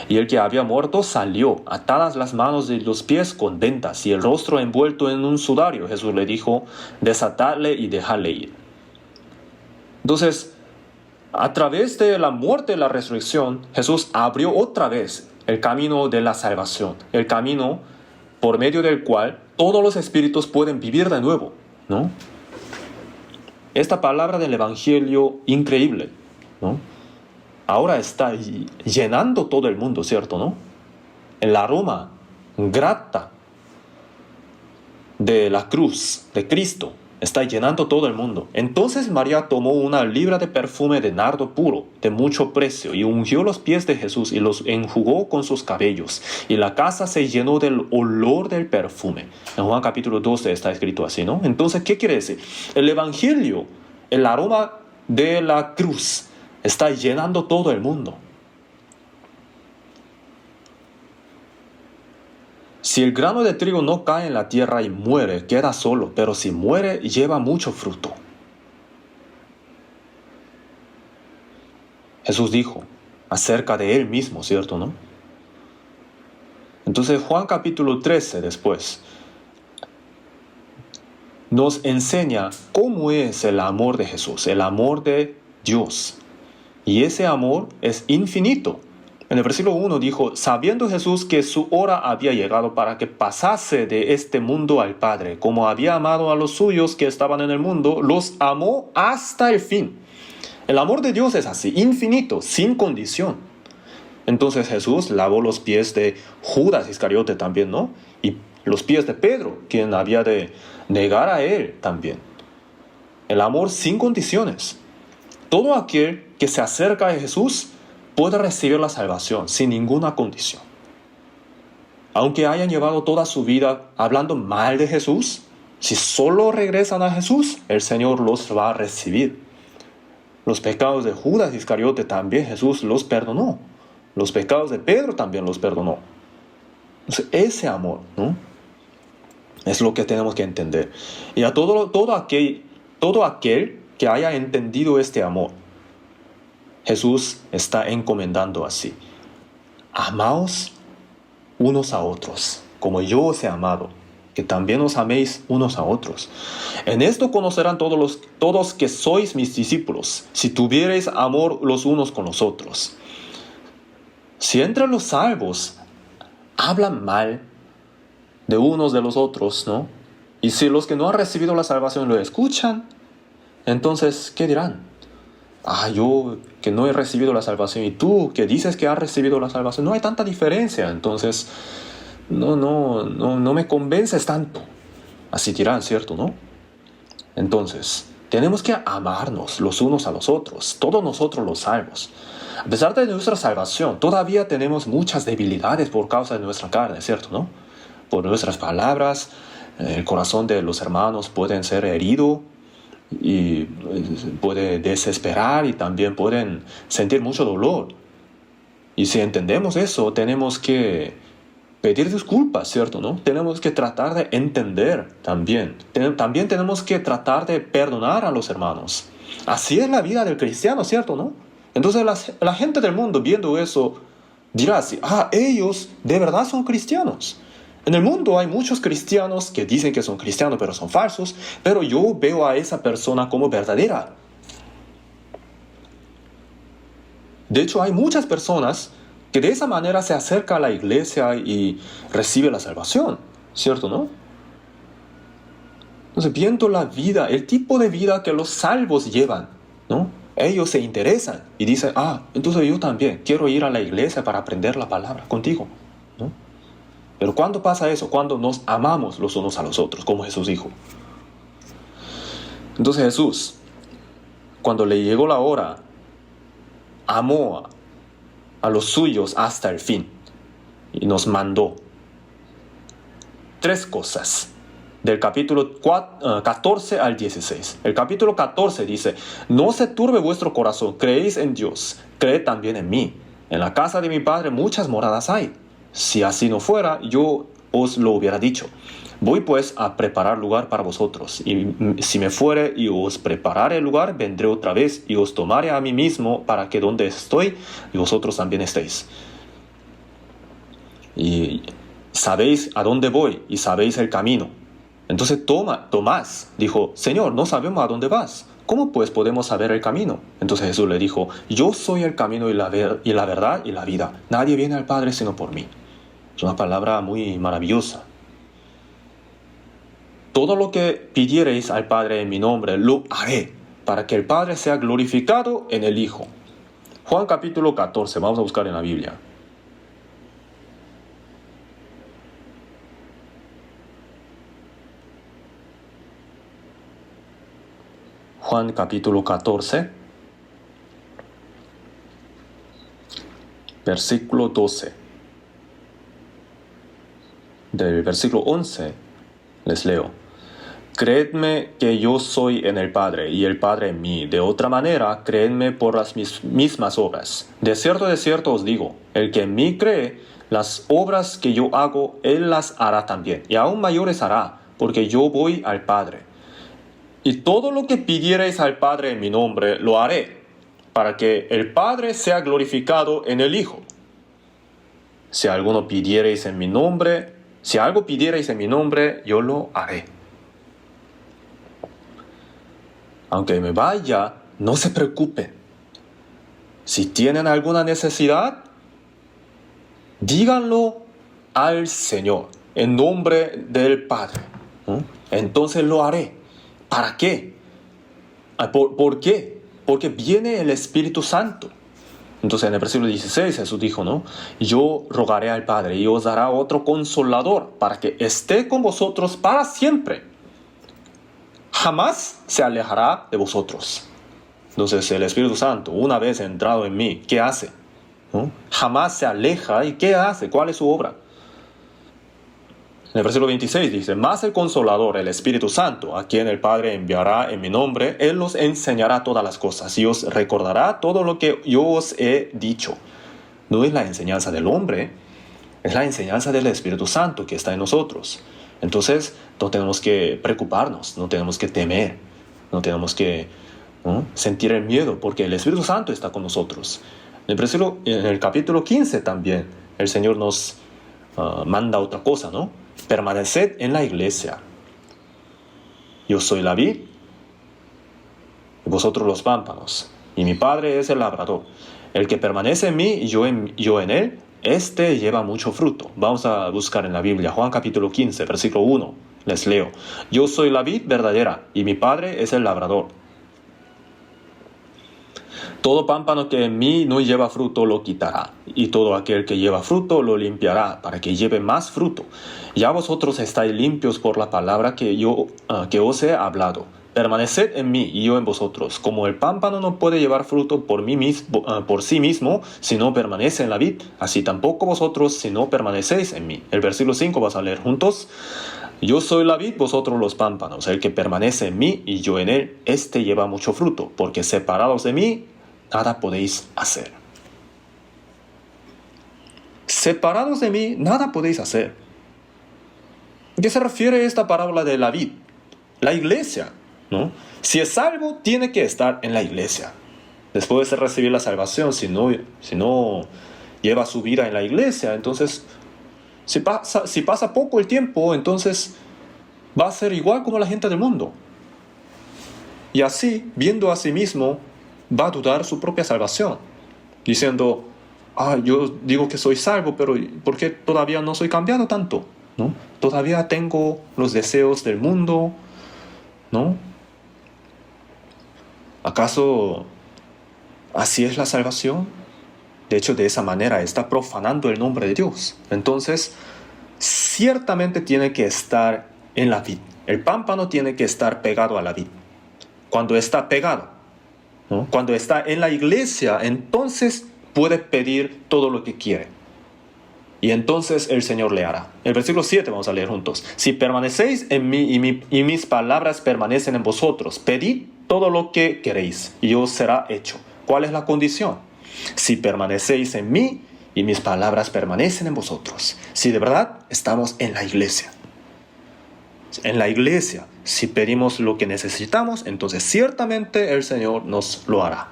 Y el que había muerto salió, atadas las manos y los pies con vendas y el rostro envuelto en un sudario. Jesús le dijo, desatadle y dejadle ir. Entonces, a través de la muerte y la resurrección, Jesús abrió otra vez el camino de la salvación, el camino por medio del cual todos los espíritus pueden vivir de nuevo, ¿no? Esta palabra del Evangelio increíble, ¿no? Ahora está llenando todo el mundo, ¿cierto, no? El aroma grata de la cruz de Cristo está llenando todo el mundo. Entonces María tomó una libra de perfume de nardo puro, de mucho precio, y ungió los pies de Jesús y los enjugó con sus cabellos. Y la casa se llenó del olor del perfume. En Juan capítulo 12 está escrito así, ¿no? Entonces, ¿qué quiere decir? El Evangelio, el aroma de la cruz, está llenando todo el mundo. Si el grano de trigo no cae en la tierra y muere, queda solo, pero si muere, lleva mucho fruto. Jesús dijo acerca de él mismo, ¿cierto, no? Entonces Juan capítulo 13 después nos enseña cómo es el amor de Jesús, el amor de Dios. Y ese amor es infinito. En el versículo 1 dijo, sabiendo Jesús que su hora había llegado para que pasase de este mundo al Padre, como había amado a los suyos que estaban en el mundo, los amó hasta el fin. El amor de Dios es así, infinito, sin condición. Entonces Jesús lavó los pies de Judas Iscariote también, ¿no? Y los pies de Pedro, quien había de negar a él también. El amor sin condiciones. Todo aquel que se acerca a Jesús puede recibir la salvación sin ninguna condición. Aunque hayan llevado toda su vida hablando mal de Jesús, si solo regresan a Jesús, el Señor los va a recibir. Los pecados de Judas Iscariote también Jesús los perdonó. Los pecados de Pedro también los perdonó. Entonces, ese amor, ¿no? Es lo que tenemos que entender. Y a todo aquel que haya entendido este amor, Jesús está encomendando así. Amaos unos a otros, como yo os he amado, que también os améis unos a otros. En esto conocerán todos que sois mis discípulos, si tuviereis amor los unos con los otros. Si entre los salvos hablan mal de unos de los otros, ¿no? Y si los que no han recibido la salvación lo escuchan, entonces, ¿qué dirán? Yo que no he recibido la salvación y tú que dices que has recibido la salvación, no hay tanta diferencia, entonces no me convences tanto. Así dirán, ¿cierto, no? Entonces, tenemos que amarnos los unos a los otros, todos nosotros los salvos. A pesar de nuestra salvación, todavía tenemos muchas debilidades por causa de nuestra carne, ¿cierto, no? Por nuestras palabras, el corazón de los hermanos pueden ser herido y puede desesperar y también pueden sentir mucho dolor. Y si entendemos eso, tenemos que pedir disculpas, ¿cierto, no? Tenemos que tratar de entender también. También tenemos que tratar de perdonar a los hermanos. Así es la vida del cristiano, ¿cierto, no? Entonces la gente del mundo viendo eso dirá así, ellos de verdad son cristianos. En el mundo hay muchos cristianos que dicen que son cristianos pero son falsos, pero yo veo a esa persona como verdadera. De hecho, hay muchas personas que de esa manera se acerca a la iglesia y recibe la salvación, ¿cierto, no? Entonces, viendo la vida, el tipo de vida que los salvos llevan, ¿no? Ellos se interesan y dicen, entonces yo también quiero ir a la iglesia para aprender la palabra contigo, ¿no? Pero ¿cuándo pasa eso? Cuando nos amamos los unos a los otros, como Jesús dijo. Entonces Jesús, cuando le llegó la hora, amó a los suyos hasta el fin y nos mandó 3 cosas del capítulo 14 al 16. El capítulo 14 dice, no se turbe vuestro corazón, creéis en Dios, creed también en mí. En la casa de mi Padre muchas moradas hay. Si así no fuera, yo os lo hubiera dicho. Voy pues a preparar lugar para vosotros, y si me fuere y os preparare el lugar, vendré otra vez y os tomaré a mí mismo, para que donde estoy, y vosotros también estéis. Y sabéis a dónde voy, y sabéis el camino. Entonces Tomás dijo: Señor, no sabemos a dónde vas. ¿Cómo pues podemos saber el camino? Entonces Jesús le dijo: yo soy el camino y la verdad y la vida. Nadie viene al Padre sino por mí. Es una palabra muy maravillosa. Todo lo que pidiereis al Padre en mi nombre, lo haré, para que el Padre sea glorificado en el Hijo. Juan capítulo 14, vamos a buscar en la Biblia. Juan capítulo 14, versículo 12. Del versículo 11 les leo: creedme que yo soy en el Padre y el Padre en mí. De otra manera, creedme por las mismas obras. De cierto os digo, el que en mí cree, las obras que yo hago, él las hará también, y aún mayores hará, porque yo voy al Padre. Y todo lo que pidiereis al Padre en mi nombre, lo haré, para que el Padre sea glorificado en el Hijo. Si algo pidiereis en mi nombre, yo lo haré. Aunque me vaya, no se preocupen. Si tienen alguna necesidad, díganlo al Señor, en nombre del Padre. Entonces lo haré. ¿Para qué? ¿Por qué? Porque viene el Espíritu Santo. Entonces en el versículo 16 Jesús dijo, ¿no? Yo rogaré al Padre y os dará otro consolador para que esté con vosotros para siempre. Jamás se alejará de vosotros. Entonces el Espíritu Santo, una vez entrado en mí, ¿qué hace? ¿No? Jamás se aleja. ¿Y qué hace? ¿Cuál es su obra? En el versículo 26 dice: mas el Consolador, el Espíritu Santo, a quien el Padre enviará en mi nombre, Él os enseñará todas las cosas y os recordará todo lo que yo os he dicho. No es la enseñanza del hombre, es la enseñanza del Espíritu Santo que está en nosotros. Entonces no tenemos que preocuparnos, no tenemos que temer, no tenemos que sentir el miedo, porque el Espíritu Santo está con nosotros. En el capítulo 15 también el Señor nos manda otra cosa, ¿no? Permaneced en la iglesia. Yo soy la vid, y vosotros los pámpanos, y mi Padre es el labrador. El que permanece en mí y yo en él, este lleva mucho fruto. Vamos a buscar en la Biblia, Juan capítulo 15, versículo 1. Les leo: yo soy la vid verdadera, y mi Padre es el labrador. Todo pámpano que en mí no lleva fruto lo quitará, y todo aquel que lleva fruto lo limpiará, para que lleve más fruto. Ya vosotros estáis limpios por la palabra que os he hablado. Permaneced en mí y yo en vosotros. Como el pámpano no puede llevar fruto por sí mismo si no permanece en la vid, así tampoco vosotros si no permanecéis en mí. El versículo 5 vas a leer juntos. Yo soy la vid, vosotros los pámpanos. El que permanece en mí y yo en él, este lleva mucho fruto, porque separados de mí, nada podéis hacer. Separados de mí, nada podéis hacer. ¿A qué se refiere esta parábola de la vid? La iglesia, ¿no? Si es salvo, tiene que estar en la iglesia. Después de recibir la salvación, si no lleva su vida en la iglesia, entonces, si pasa poco el tiempo, entonces va a ser igual como la gente del mundo. Y así, viendo a sí mismo, va a dudar su propia salvación, diciendo: yo digo que soy salvo, pero ¿por qué todavía no soy cambiado tanto? ¿No? Todavía tengo los deseos del mundo, ¿no? ¿Acaso así es la salvación? De hecho, de esa manera está profanando el nombre de Dios. Entonces, ciertamente tiene que estar en la vid. El pámpano tiene que estar pegado a la vid. Cuando está pegado, ¿no? Cuando está en la iglesia, entonces puede pedir todo lo que quiere. Y entonces el Señor le hará. El versículo 7 vamos a leer juntos. Si permanecéis en mí y mis palabras permanecen en vosotros, pedid todo lo que queréis y os será hecho. ¿Cuál es la condición? Si permanecéis en mí y mis palabras permanecen en vosotros. Si de verdad estamos en la iglesia. En la iglesia, si pedimos lo que necesitamos, entonces ciertamente el Señor nos lo hará.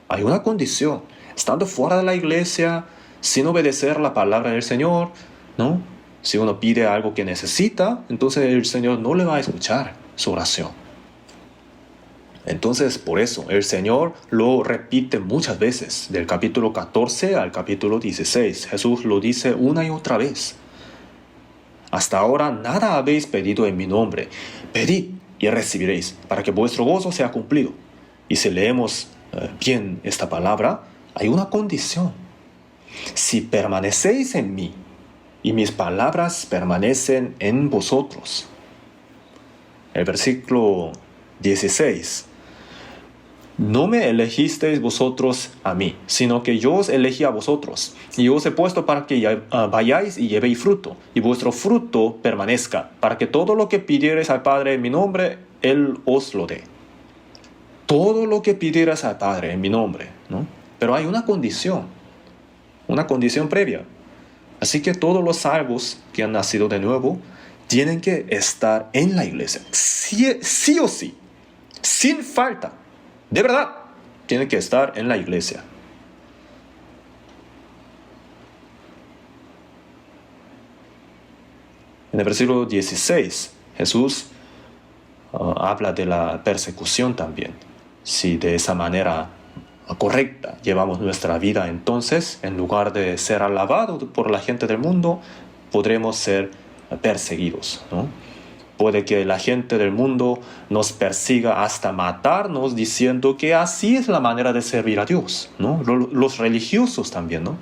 Hay una condición. Estando fuera de la iglesia, sin obedecer la palabra del Señor, ¿no? Si uno pide algo que necesita, entonces el Señor no le va a escuchar su oración. Entonces, por eso, el Señor lo repite muchas veces, del capítulo 14 al capítulo 16. Jesús lo dice una y otra vez. Hasta ahora nada habéis pedido en mi nombre. Pedid y recibiréis, para que vuestro gozo sea cumplido. Y si leemos bien esta palabra, hay una condición. Si permanecéis en mí, y mis palabras permanecen en vosotros. El versículo 16. No me elegisteis vosotros a mí, sino que yo os elegí a vosotros, y os he puesto para que vayáis y llevéis fruto, y vuestro fruto permanezca, para que todo lo que pidiereis al Padre en mi nombre, Él os lo dé. Todo lo que pidieras al Padre en mi nombre, ¿no? Pero hay una condición previa. Así que todos los salvos que han nacido de nuevo tienen que estar en la iglesia. Sí o sí, sin falta. De verdad, tienen que estar en la iglesia. En el versículo 16, Jesús habla de la persecución también. Si de esa manera correcta llevamos nuestra vida, entonces, en lugar de ser alabados por la gente del mundo, podremos ser perseguidos, ¿no? Puede que la gente del mundo nos persiga hasta matarnos diciendo que así es la manera de servir a Dios, ¿no? Los religiosos también, ¿no?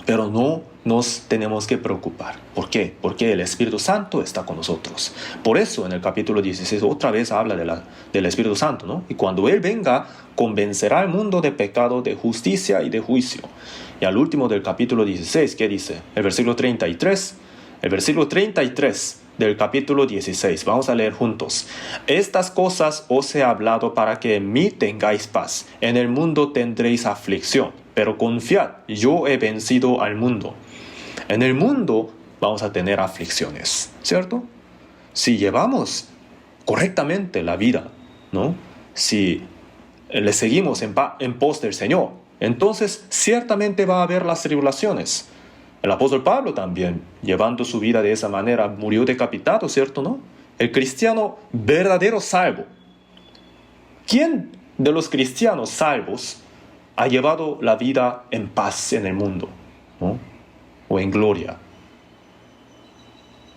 Pero no nos tenemos que preocupar. ¿Por qué? Porque el Espíritu Santo está con nosotros. Por eso en el capítulo 16 otra vez habla del Espíritu Santo, ¿no? Y cuando Él venga, convencerá al mundo de pecado, de justicia y de juicio. Y al último del capítulo 16, ¿qué dice? El versículo 33. El versículo 33 del capítulo 16. Vamos a leer juntos. Estas cosas os he hablado para que en mí tengáis paz. En el mundo tendréis aflicción, pero confiad, yo he vencido al mundo. En el mundo vamos a tener aflicciones, ¿cierto? Si llevamos correctamente la vida, ¿no? Si le seguimos en pos del Señor, entonces ciertamente va a haber las tribulaciones. El apóstol Pablo también, llevando su vida de esa manera, murió decapitado, ¿cierto, no? El cristiano verdadero salvo. ¿Quién de los cristianos salvos ha llevado la vida en paz en el mundo, ¿no? O en gloria?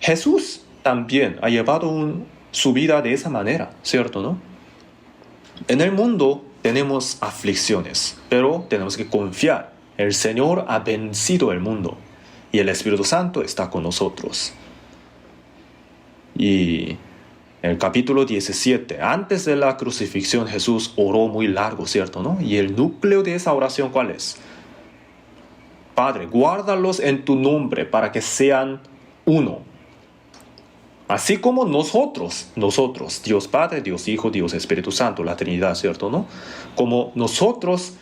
Jesús también ha llevado su vida de esa manera, ¿cierto, no? En el mundo tenemos aflicciones, pero tenemos que confiar. El Señor ha vencido el mundo. Y el Espíritu Santo está con nosotros. Y en el capítulo 17, antes de la crucifixión, Jesús oró muy largo, ¿cierto, no? Y el núcleo de esa oración, ¿cuál es? Padre, guárdalos en tu nombre para que sean uno. Así como nosotros, Dios Padre, Dios Hijo, Dios Espíritu Santo, la Trinidad, ¿cierto, no? Como nosotros,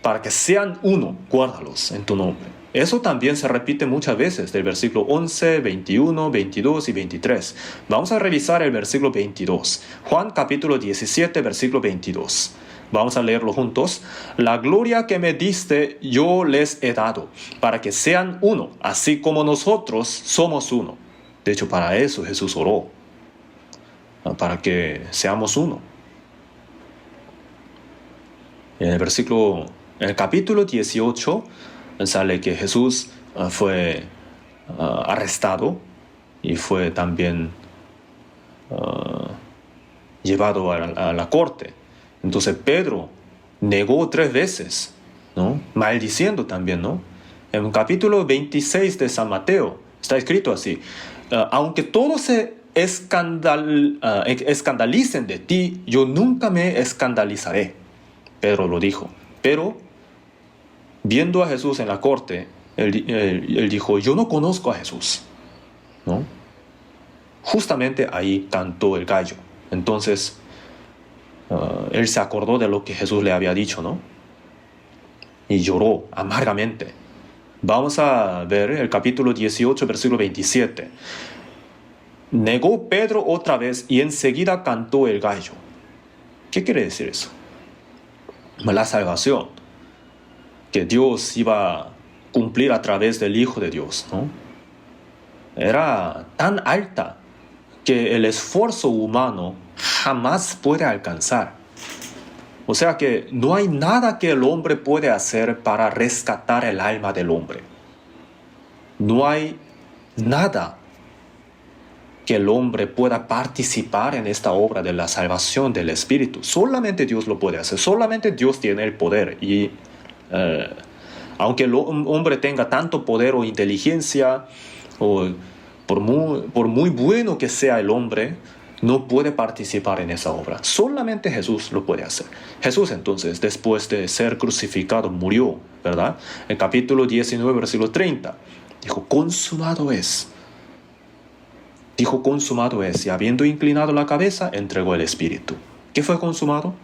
para que sean uno, guárdalos en tu nombre. Eso también se repite muchas veces, del versículo 11, 21, 22 y 23. Vamos a revisar el versículo 22. Juan capítulo 17, versículo 22. Vamos a leerlo juntos. La gloria que me diste yo les he dado, para que sean uno, así como nosotros somos uno. De hecho, para eso Jesús oró, para que seamos uno. En el capítulo 18, sale que Jesús fue arrestado y fue también llevado a la corte. Entonces Pedro negó 3 veces, ¿no? Maldiciendo también, ¿no? En el capítulo 26 de San Mateo está escrito así: aunque todos se escandalicen de ti, yo nunca me escandalizaré. Pedro lo dijo. Pero viendo a Jesús en la corte, él dijo: yo no conozco a Jesús, ¿no? Justamente ahí cantó el gallo. Entonces él se acordó de lo que Jesús le había dicho, ¿no? Y lloró amargamente, Vamos a ver el capítulo 18, versículo 27. Negó Pedro otra vez y enseguida cantó el gallo. ¿Qué quiere decir eso? La salvación que Dios iba a cumplir a través del Hijo de Dios, ¿no? Era tan alta que el esfuerzo humano jamás puede alcanzar. O sea que no hay nada que el hombre puede hacer para rescatar el alma del hombre. No hay nada que el hombre pueda participar en esta obra de la salvación del Espíritu. Solamente Dios lo puede hacer. Solamente Dios tiene el poder. Y aunque el hombre tenga tanto poder o inteligencia, o por muy bueno que sea el hombre, no puede participar en esa obra. Solamente Jesús lo puede hacer. Jesús entonces, después de ser crucificado, murió, ¿verdad? En capítulo 19, versículo 30, dijo, consumado es. Dijo, consumado es. Y habiendo inclinado la cabeza, entregó el Espíritu. ¿Qué fue consumado?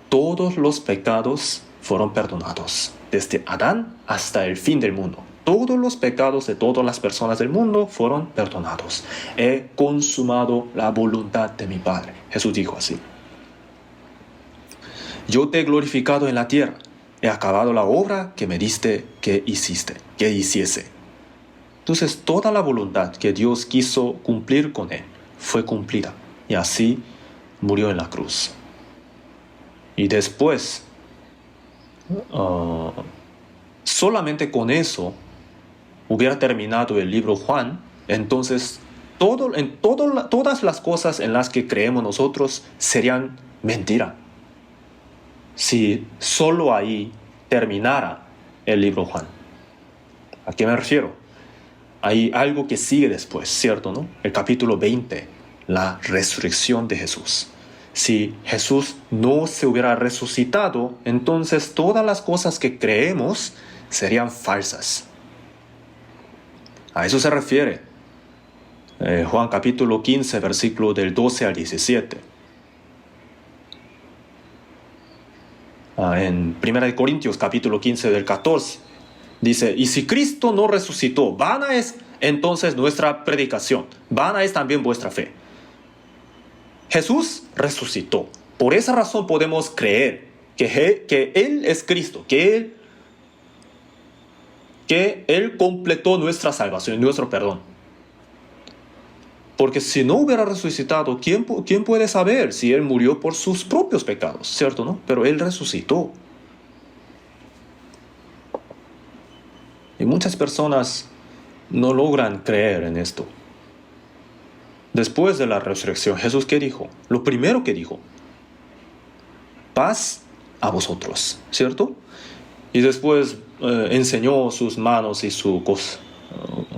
Todos los pecados fueron perdonados, desde Adán hasta el fin del mundo. Todos los pecados de todas las personas del mundo fueron perdonados. He consumado la voluntad de mi Padre. Jesús dijo así. Yo te he glorificado en la tierra. He acabado la obra que me diste que hiciese. Entonces toda la voluntad que Dios quiso cumplir con él fue cumplida. Y así murió en la cruz. Y después, solamente con eso hubiera terminado el libro Juan. Entonces todas las cosas en las que creemos nosotros serían mentira. Si solo ahí terminara el libro Juan. ¿A qué me refiero? Hay algo que sigue después, ¿cierto, no? El capítulo 20, la resurrección de Jesús. Si Jesús no se hubiera resucitado, entonces todas las cosas que creemos serían falsas. A eso se refiere Juan capítulo 15, versículo del 12 al 17. En 1 Corintios capítulo 15 del 14, dice, y si Cristo no resucitó, vana es entonces nuestra predicación, vana es también vuestra fe. Jesús resucitó. Por esa razón podemos creer que Él es Cristo, que Él completó nuestra salvación, nuestro perdón. Porque si no hubiera resucitado, ¿quién puede saber si Él murió por sus propios pecados? ¿Cierto, no? Pero Él resucitó. Y muchas personas no logran creer en esto. Después de la resurrección, Jesús, ¿qué dijo? Lo primero que dijo, paz a vosotros, ¿cierto? Y después enseñó sus manos y su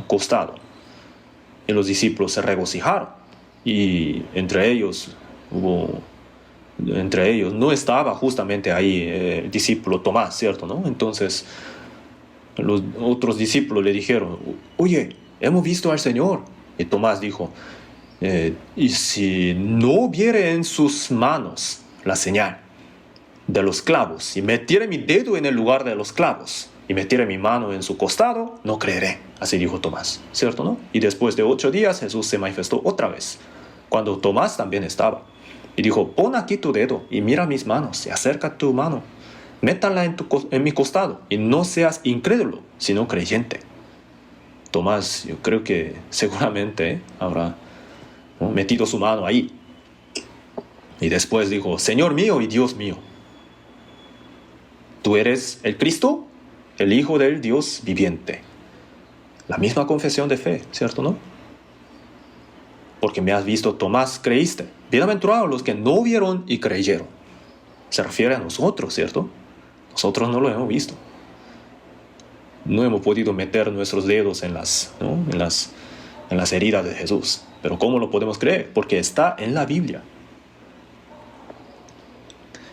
costado. Y los discípulos se regocijaron. Y entre ellos no estaba justamente ahí el discípulo Tomás, ¿cierto, no? Entonces los otros discípulos le dijeron, oye, hemos visto al Señor. Y Tomás dijo, y si no viere en sus manos la señal de los clavos, y metiere mi dedo en el lugar de los clavos, y metiere mi mano en su costado, no creeré. Así dijo Tomás, ¿cierto, no? Y después de 8 días Jesús se manifestó otra vez, cuando Tomás también estaba. Y dijo, pon aquí tu dedo y mira mis manos, y acerca tu mano, métala en mi costado, y no seas incrédulo, sino creyente. Tomás, yo creo que seguramente habrá metido su mano ahí. Y después dijo, Señor mío y Dios mío. ¿Tú eres el Cristo? El Hijo del Dios viviente. La misma confesión de fe, ¿cierto, no? Porque me has visto, Tomás, creíste. Bienaventurados los que no vieron y creyeron. Se refiere a nosotros, ¿cierto? Nosotros no lo hemos visto. No hemos podido meter nuestros dedos en las heridas de Jesús. Pero ¿cómo lo podemos creer? Porque está en la Biblia.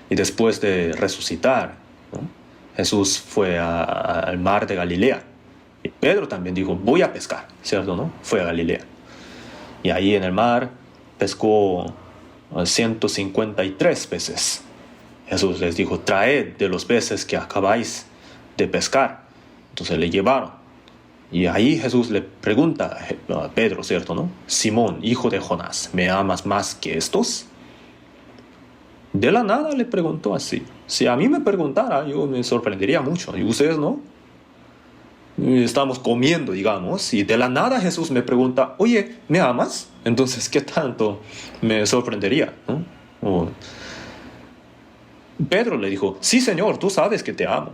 Y después de resucitar, ¿no? Jesús fue al mar de Galilea. Y Pedro también dijo, voy a pescar, ¿cierto, no? Fue a Galilea. Y ahí en el mar pescó 153 peces. Jesús les dijo, traed de los peces que acabáis de pescar. Entonces le llevaron. Y ahí Jesús le pregunta a Pedro, ¿cierto, no? Simón, hijo de Jonás, ¿me amas más que estos? De la nada le preguntó así. Si a mí me preguntara, yo me sorprendería mucho. ¿Y ustedes no? Estamos comiendo, digamos, y de la nada Jesús me pregunta, oye, ¿me amas? Entonces, ¿qué tanto me sorprendería, ¿no? Pedro le dijo, sí, Señor, tú sabes que te amo.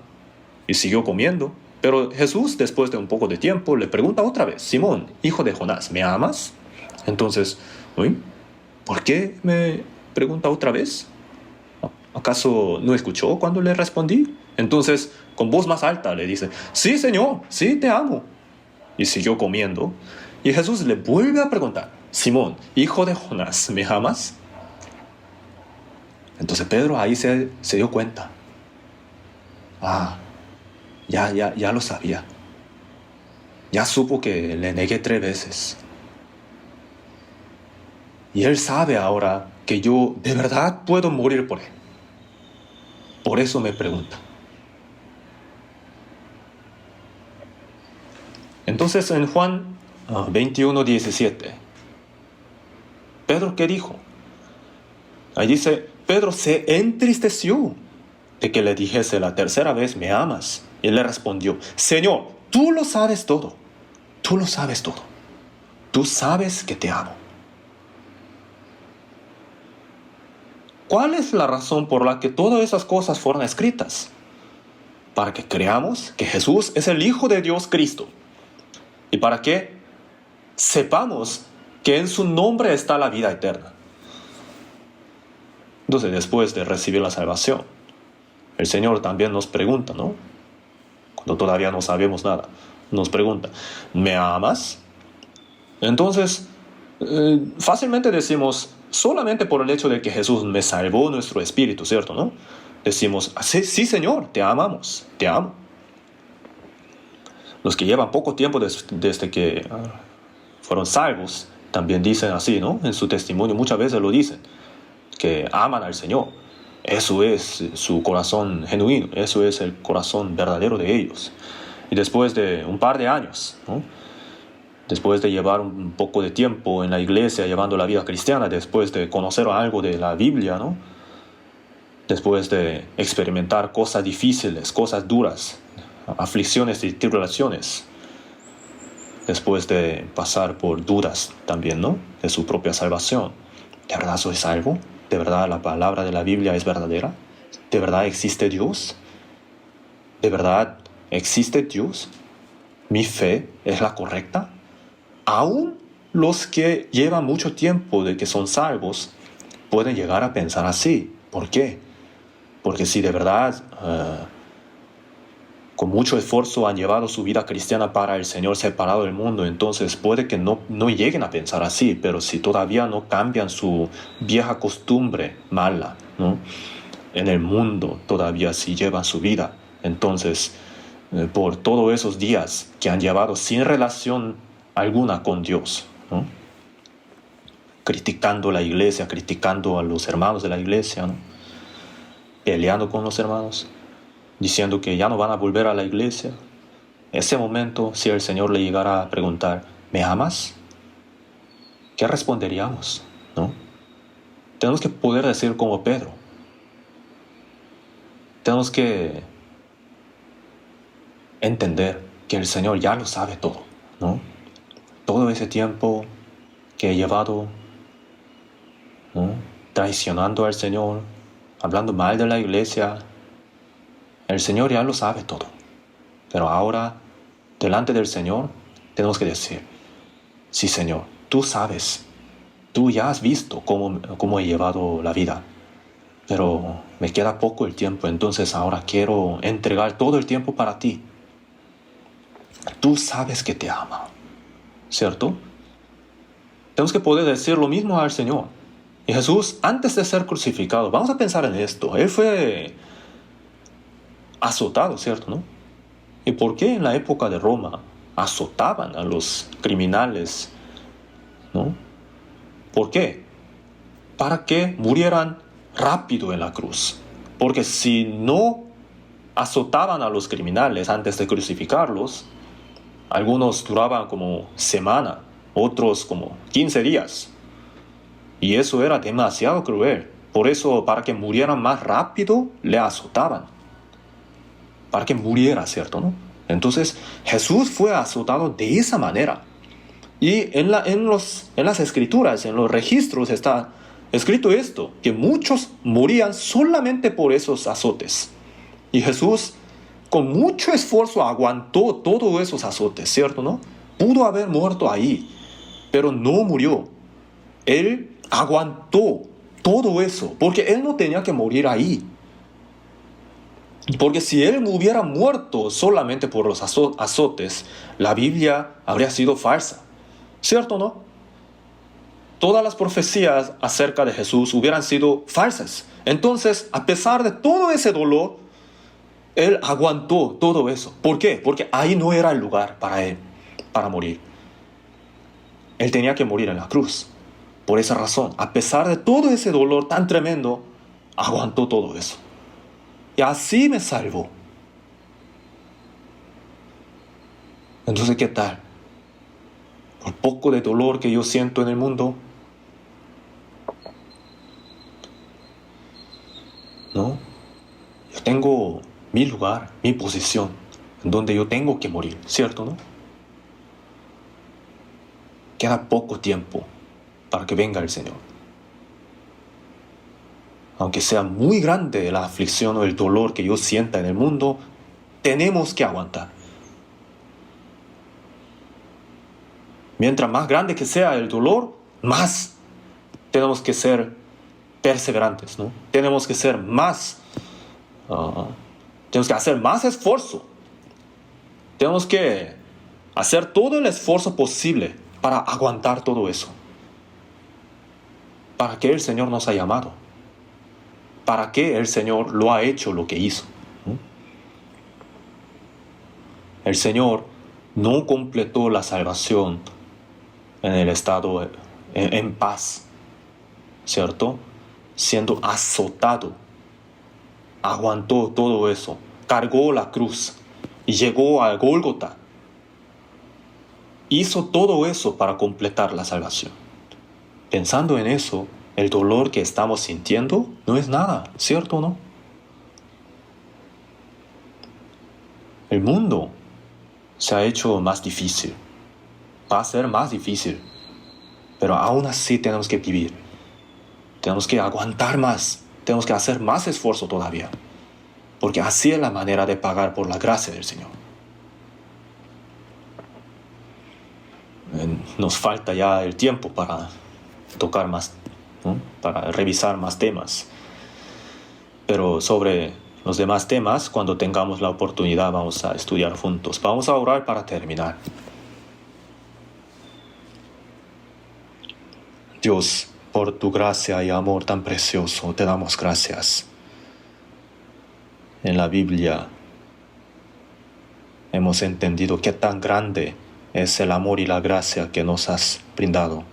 Y siguió comiendo. Pero Jesús, después de un poco de tiempo, le pregunta otra vez, Simón, hijo de Jonás, ¿me amas? Entonces, ¿uy? ¿Por qué me pregunta otra vez? ¿Acaso no escuchó cuando le respondí? Entonces, con voz más alta le dice, sí, Señor, sí, te amo. Y siguió comiendo. Y Jesús le vuelve a preguntar, Simón, hijo de Jonás, ¿me amas? Entonces Pedro ahí se dio cuenta. Ya lo sabía. Ya supo que le negué 3 veces. Y él sabe ahora que yo de verdad puedo morir por él. Por eso me pregunta. Entonces en Juan 21:17, ¿Pedro qué dijo? Ahí dice, Pedro se entristeció de que le dijese la 3.ª vez, ¿me amas? Y él le respondió, Señor, tú lo sabes todo. Tú lo sabes todo. Tú sabes que te amo. ¿Cuál es la razón por la que todas esas cosas fueron escritas? Para que creamos que Jesús es el Hijo de Dios Cristo. Y para que sepamos que en su nombre está la vida eterna. Entonces, después de recibir la salvación, el Señor también nos pregunta, ¿no? Cuando todavía no sabemos nada, nos pregunta, ¿me amas? Entonces, fácilmente decimos, solamente por el hecho de que Jesús me salvó nuestro espíritu, ¿cierto, no? Decimos, sí, Señor, te amamos, te amo. Los que llevan poco tiempo desde que fueron salvos, también dicen así, ¿no? En su testimonio muchas veces lo dicen, que aman al Señor. Eso es su corazón genuino, eso es el corazón verdadero de ellos. Y después de un par de años, ¿no? Después de llevar un poco de tiempo en la iglesia, llevando la vida cristiana, después de conocer algo de la Biblia, ¿no? Después de experimentar cosas difíciles, cosas duras, aflicciones y tribulaciones, después de pasar por dudas también, ¿no? De su propia salvación. ¿De verdad soy salvo? ¿De verdad la palabra de la Biblia es verdadera? ¿De verdad existe Dios? ¿De verdad existe Dios? ¿Mi fe es la correcta? Aún los que llevan mucho tiempo de que son salvos pueden llegar a pensar así. ¿Por qué? Porque si de verdad con mucho esfuerzo han llevado su vida cristiana para el Señor separado del mundo, entonces puede que no lleguen a pensar así, pero si todavía no cambian su vieja costumbre mala, ¿no? En el mundo todavía si llevan su vida, entonces por todos esos días que han llevado sin relación alguna con Dios, ¿no? Criticando la iglesia, criticando a los hermanos de la iglesia, ¿no? Peleando con los hermanos, diciendo que ya no van a volver a la iglesia. Ese momento, si el Señor le llegara a preguntar, ¿me amas? ¿Qué responderíamos? ¿No? Tenemos que poder decir como Pedro. Tenemos que entender que el Señor ya lo sabe todo, ¿no? Todo ese tiempo que he llevado, ¿no? Traicionando al Señor, hablando mal de la iglesia, el Señor ya lo sabe todo. Pero ahora, delante del Señor, tenemos que decir, sí, Señor, tú sabes, tú ya has visto cómo he llevado la vida, pero me queda poco el tiempo, entonces ahora quiero entregar todo el tiempo para ti. Tú sabes que te ama, ¿cierto? Tenemos que poder decir lo mismo al Señor. Y Jesús, antes de ser crucificado, vamos a pensar en esto, Él fue azotado, ¿cierto, no? ¿Y por qué en la época de Roma azotaban a los criminales, ¿no? ¿Por qué? Para que murieran rápido en la cruz. Porque si no azotaban a los criminales antes de crucificarlos. Algunos duraban como semana, otros como 15 días. Y eso era demasiado cruel. Por eso, para que murieran más rápido, le azotaban. Para que muriera, ¿cierto, no? Entonces, Jesús fue azotado de esa manera. Y en las escrituras, en los registros, está escrito esto, que muchos morían solamente por esos azotes. Y Jesús, con mucho esfuerzo, aguantó todos esos azotes, ¿cierto, no? Pudo haber muerto ahí, pero no murió. Él aguantó todo eso, porque él no tenía que morir ahí. Porque si él hubiera muerto solamente por los azotes, la Biblia habría sido falsa, ¿cierto o no? Todas las profecías acerca de Jesús hubieran sido falsas. Entonces, a pesar de todo ese dolor, él aguantó todo eso. ¿Por qué? Porque ahí no era el lugar para él, para morir. Él tenía que morir en la cruz. Por esa razón, a pesar de todo ese dolor tan tremendo, aguantó todo eso. Y así me salvó. Entonces, ¿qué tal? Por poco de dolor que yo siento en el mundo, ¿no? Yo tengo mi lugar, mi posición, en donde yo tengo que morir, ¿cierto, no? Queda poco tiempo para que venga el Señor. Aunque sea muy grande la aflicción o el dolor que yo sienta en el mundo, tenemos que aguantar. Mientras más grande que sea el dolor, más tenemos que ser perseverantes, ¿no? Tenemos que ser más, tenemos que hacer más esfuerzo. Tenemos que hacer todo el esfuerzo posible para aguantar todo eso. ¿Para qué el Señor nos ha llamado? ¿Para qué el Señor lo ha hecho lo que hizo? El Señor no completó la salvación en el estado en paz, ¿cierto? Siendo azotado, aguantó todo eso, cargó la cruz y llegó al Gólgota. Hizo todo eso para completar la salvación. Pensando en eso, el dolor que estamos sintiendo no es nada, ¿cierto o no? El mundo se ha hecho más difícil. Va a ser más difícil. Pero aún así tenemos que vivir. Tenemos que aguantar más. Tenemos que hacer más esfuerzo todavía. Porque así es la manera de pagar por la gracia del Señor. Nos falta ya el tiempo para tocar más, ¿no? Para revisar más temas. Pero sobre los demás temas, cuando tengamos la oportunidad, vamos a estudiar juntos. Vamos a orar para terminar. Dios, por tu gracia y amor tan precioso, te damos gracias. En la Biblia hemos entendido qué tan grande es el amor y la gracia que nos has brindado.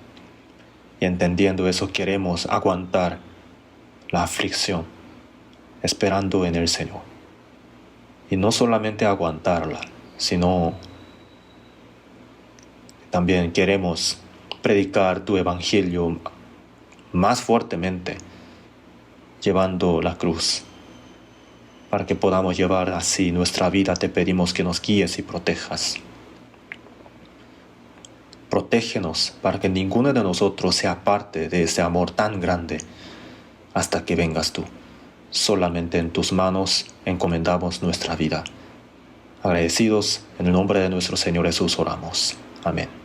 Y entendiendo eso, queremos aguantar la aflicción, esperando en el Señor. Y no solamente aguantarla, sino también queremos predicar tu evangelio más fuertemente, llevando la cruz. Para que podamos llevar así nuestra vida, te pedimos que nos guíes y protejas. Protégenos para que ninguno de nosotros sea parte de ese amor tan grande hasta que vengas tú. Solamente en tus manos encomendamos nuestra vida. Agradecidos, en el nombre de nuestro Señor Jesús oramos. Amén.